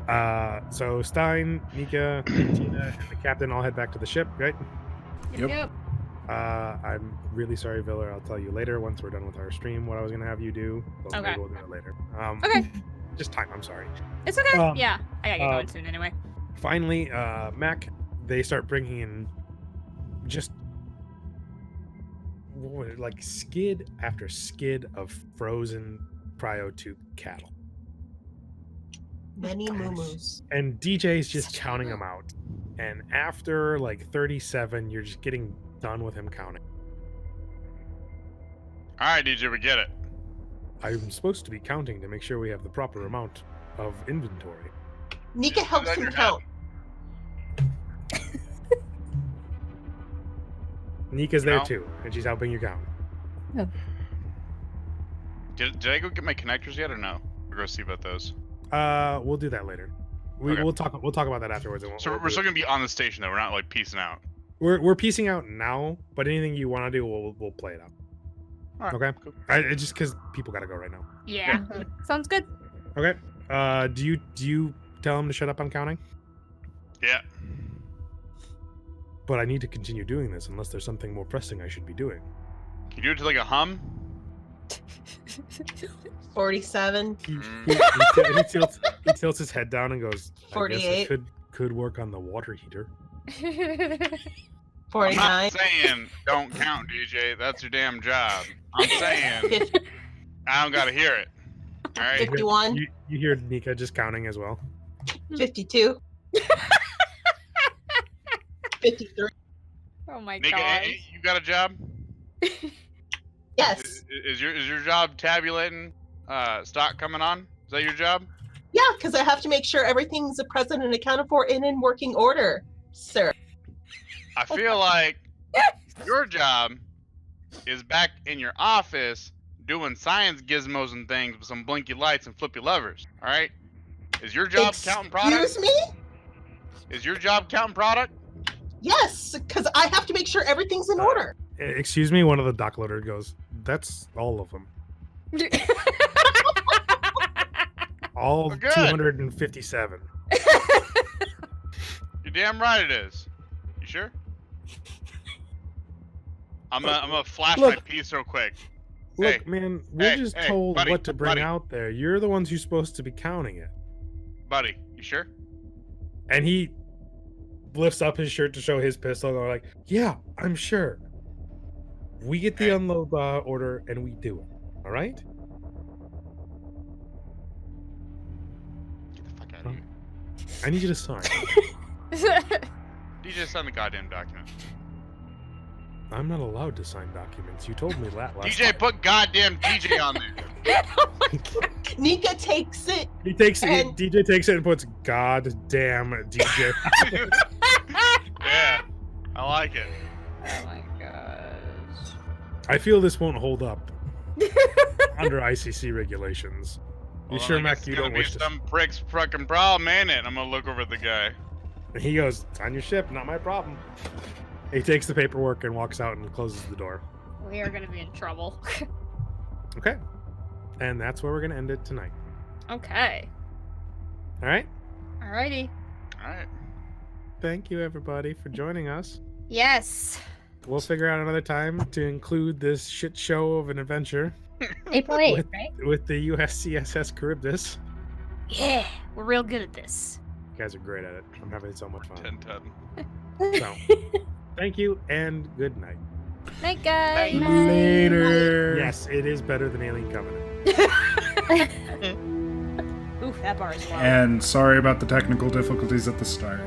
S1: our way. So Stein, Nika, Tina, and the captain all head back to the ship, right?
S6: Yep.
S1: I'm really sorry, Viller. I'll tell you later once we're done with our stream what I was gonna have you do. But
S2: Okay.
S1: maybe we'll do it later.
S2: Okay.
S1: Just time. I'm sorry.
S2: It's okay.
S1: Um,
S2: Yeah, I gotta get
S1: uh,
S2: going soon anyway.
S1: Finally, Mac, they start bringing in just like skid after skid of frozen cryo-tube cattle.
S5: Many moo-moos.
S1: And DJ's just
S2: Such a
S1: counting
S2: moo-moo.
S1: them out. And after like 37, you're just getting done with him counting.
S4: All right, DJ, we get it.
S1: I'm supposed to be counting to make sure we have the proper amount of inventory.
S5: Nika helps
S4: Is that
S5: him
S4: your
S5: count.
S1: Nika's there
S4: No.
S1: too, and she's helping you count.
S4: Did I go get my connectors yet or no? We're gonna see about those.
S1: We'll do that later.
S4: Okay.
S1: We'll talk about that afterwards. and
S4: So
S1: we'll
S4: we're
S1: do
S4: still
S1: it.
S4: gonna be on the station though. We're not like piecing out.
S1: We're piecing out now, but anything you want to do, we'll play it out.
S4: All right,
S1: Okay.
S4: cool.
S1: It's just because people gotta go right now.
S2: Yeah. Sounds good.
S1: Okay. Do you tell him to shut up on counting?
S4: Yeah.
S1: But I need to continue doing this unless there's something more pressing I should be doing.
S4: Can you do it to like a hum?
S5: 47.
S1: He tilts his head down and goes, I guess I
S5: 48.
S1: could work on the water heater.
S4: I'm
S5: 49.
S4: not saying don't count, DJ. That's your damn job. I'm saying
S5: 50,
S4: I don't gotta hear it. All right.
S5: 51.
S1: You hear Nika just counting as well.
S5: 52. 53.
S2: Oh my
S4: Nika,
S2: god.
S4: hey, you got a job?
S5: Yes.
S4: Is your job tabulating stock coming on? Is that your job?
S5: Yeah, because I have to make sure everything's present and accounted for and in working order, sir.
S4: I feel like your job is back in your office doing science gizmos and things with some blinky lights and flippy levers. All right? Is your job counting product?
S5: Excuse me?
S4: Is your job counting product?
S5: Yes, because I have to make sure everything's in order.
S1: Excuse me, one of the dock loader goes, that's all of them. All
S4: Good.
S1: 257.
S4: You're damn right it is. You sure? I'm gonna flash my
S1: Look.
S4: piece real quick.
S1: Look,
S4: Hey,
S1: man, we're
S4: hey,
S1: just
S4: hey,
S1: told
S4: buddy,
S1: what to bring
S4: buddy.
S1: out there. You're the ones who's supposed to be counting it.
S4: Buddy, you sure?
S1: And he lifts up his shirt to show his pistol, and we're like, yeah, I'm sure. We get the
S4: Hey.
S1: unload order, and we do it. All right?
S4: Get the fuck out of here.
S1: I need you to sign.
S4: DJ, sign the goddamn document.
S1: I'm not allowed to sign documents. You told me that last
S4: DJ,
S1: time.
S4: put goddamn DJ on there.
S5: Nika takes it.
S1: He takes it.
S5: and-
S1: DJ takes it and puts goddamn DJ.
S4: Yeah, I like it.
S2: Oh my gosh.
S1: I feel this won't hold up under ICC regulations. You
S4: Well,
S1: sure,
S4: I guess
S1: Mac?
S4: it's
S1: You
S4: gonna
S1: don't
S4: be
S1: wish to.
S4: some prick's fucking problem, ain't it? I'm gonna look over at the guy.
S1: And he goes, "It's on your ship, not my problem." He takes the paperwork and walks out and closes the door.
S2: We are gonna be in trouble.
S1: Okay, and that's where we're gonna end it tonight.
S2: Okay.
S1: All right.
S2: Alrighty.
S4: All right.
S1: Thank you, everybody, for joining us.
S2: Yes.
S1: We'll figure out another time to include this shit show of an adventure
S3: April 8th,
S1: with,
S3: right?
S1: with the USCSS Charybdis.
S2: Yeah. We're real good at this.
S1: You guys are great at it. I'm having so much fun.
S4: 10-10.
S1: So, thank you and good night.
S2: Night, guys.
S1: Later. Yes, it is better than Alien Covenant.
S2: Oof, that bar is low.
S6: And sorry about the technical difficulties at the start.